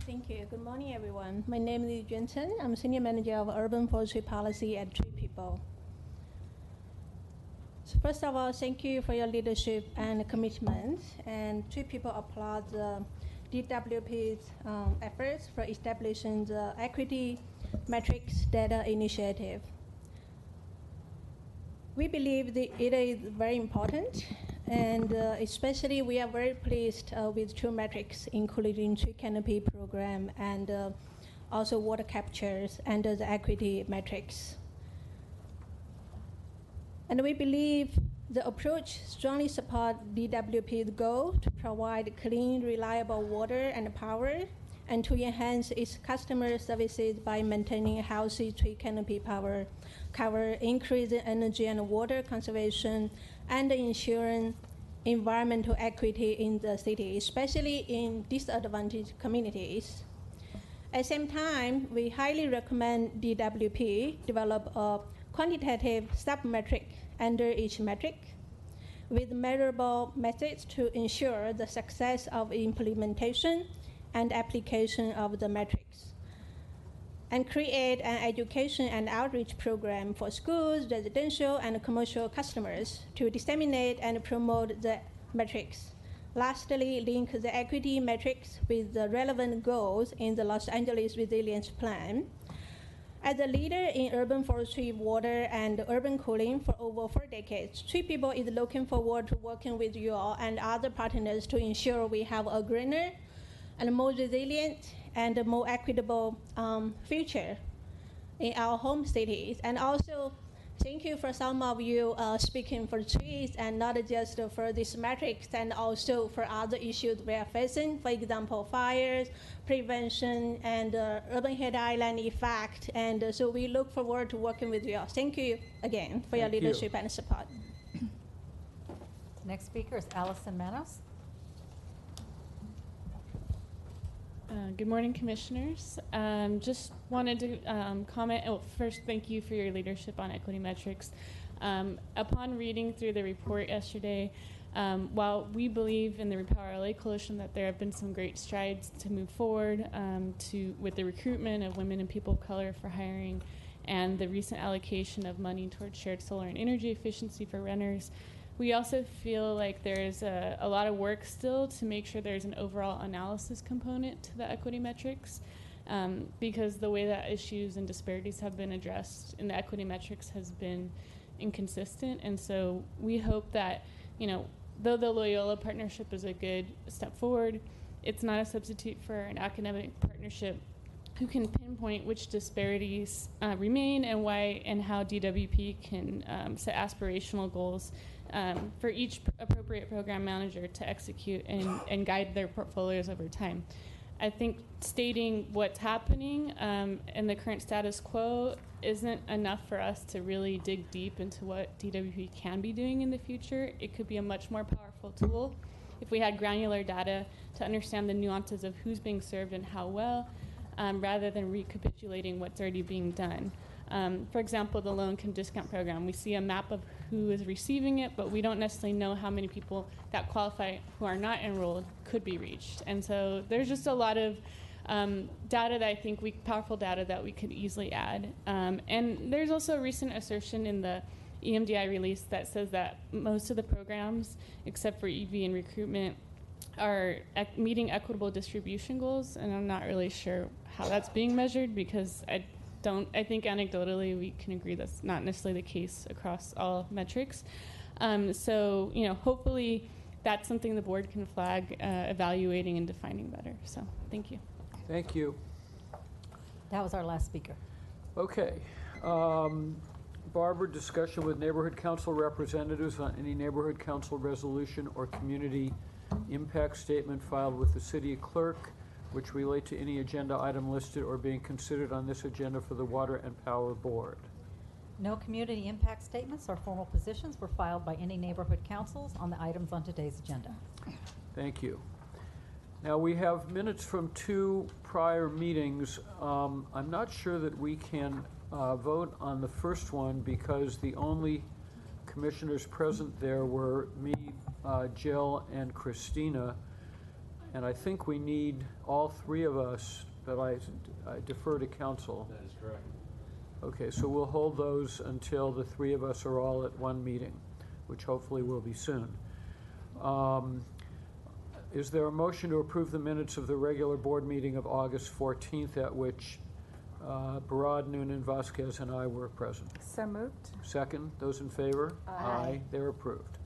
O: Thank you. Good morning, everyone. My name is Yuan Chen. I'm Senior Manager of Urban Forestry Policy at Tree People. So first of all, thank you for your leadership and commitment. And Tree People applaud the DWP's efforts for establishing the Equity Metrics Data Initiative. We believe that it is very important, and especially we are very pleased with 2 metrics, including tree canopy program and also water captures under the equity metrics. And we believe the approach strongly supports DWP's goal to provide clean, reliable water and power, and to enhance its customer services by maintaining a healthy tree canopy cover, increasing energy and water conservation, and ensuring environmental equity in the city, especially in disadvantaged communities. At the same time, we highly recommend DWP develop a quantitative sub-metric under each metric with measurable methods to ensure the success of implementation and application of the metrics, and create an education and outreach program for schools, residential, and commercial customers to disseminate and promote the metrics. Lastly, link the equity metrics with the relevant goals in the Los Angeles Resilience Plan. As a leader in urban forestry, water, and urban cooling for over 4 decades, Tree People is looking forward to working with you all and other partners to ensure we have a greener and more resilient and a more equitable future in our home cities. And also, thank you for some of you speaking for trees and not just for these metrics, and also for other issues we are facing, for example, fires, prevention, and urban heat island effect. And so we look forward to working with you all. Thank you again for your leadership and support.
A: Next speaker is Allison Manos.
P: Good morning, Commissioners. Just wanted to comment. Well, first, thank you for your leadership on equity metrics. Upon reading through the report yesterday, while we believe in the Repower LA Coalition that there have been some great strides to move forward with the recruitment of women and people of color for hiring, and the recent allocation of money towards shared solar and energy efficiency for renters, we also feel like there's a lot of work still to make sure there's an overall analysis component to the equity metrics, because the way that issues and disparities have been addressed in the equity metrics has been inconsistent. And so we hope that, though the Loyola partnership is a good step forward, it's not a substitute for an academic partnership who can pinpoint which disparities remain and why, and how DWP can set aspirational goals for each appropriate program manager to execute and guide their portfolios over time. I think stating what's happening and the current status quo isn't enough for us to really dig deep into what DWP can be doing in the future. It could be a much more powerful tool if we had granular data to understand the nuances of who's being served and how well, rather than recapitulating what's already being done. For example, the low-income discount program, we see a map of who is receiving it, but we don't necessarily know how many people that qualify who are not enrolled could be reached. And so there's just a lot of data that I think powerful data that we could easily add. And there's also a recent assertion in the EMDI release that says that most of the programs, except for EV and recruitment, are meeting equitable distribution goals, and I'm not really sure how that's being measured, because I think anecdotally we can agree that's not necessarily the case across all metrics. So, hopefully that's something the board can flag, evaluating and defining better. So, thank you.
B: Thank you.
A: That was our last speaker.
B: Okay. Barbara, discussion with neighborhood council representatives on any neighborhood council resolution or community impact statement filed with the city clerk, which relate to any agenda item listed or being considered on this agenda for the Water and Power Board.
A: No community impact statements or formal positions were filed by any neighborhood councils on the items on today's agenda.
B: Thank you. Now, we have minutes from 2 prior meetings. I'm not sure that we can vote on the first one because the only commissioners present there were me, Jill, and Christina. And I think we need all 3 of us, but I defer to council.
Q: That is correct.
B: Okay, so we'll hold those until the 3 of us are all at one meeting, which hopefully will be soon. Is there a motion to approve the minutes of the regular board meeting of August 14th, at which Barad, Noonan, Vasquez, and I were present?
C: So moved.
B: Second, those in favor?
C: Aye.
B: They're approved.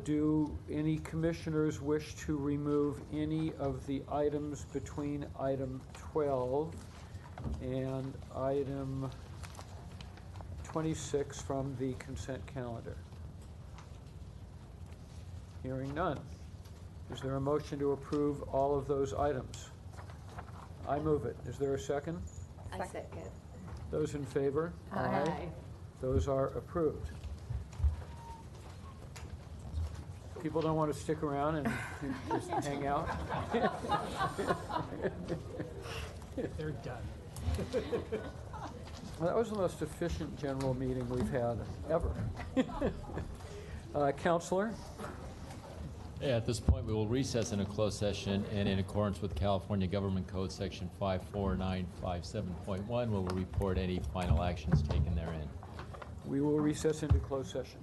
B: Do any commissioners wish to remove any of the items between item 12 and item 26 from the consent calendar? Hearing none. Is there a motion to approve all of those items? I move it. Is there a second?
F: I second.
B: Those in favor?
C: Aye.
B: Those are approved. People don't want to stick around and just hang out?
D: They're done.
B: Well, that was the most efficient general meeting we've had ever. Counselor?
Q: At this point, we will recess in a closed session, and in accordance with California Government Code Section 54957.1, we will report any final actions taken therein.
B: We will recess into closed session.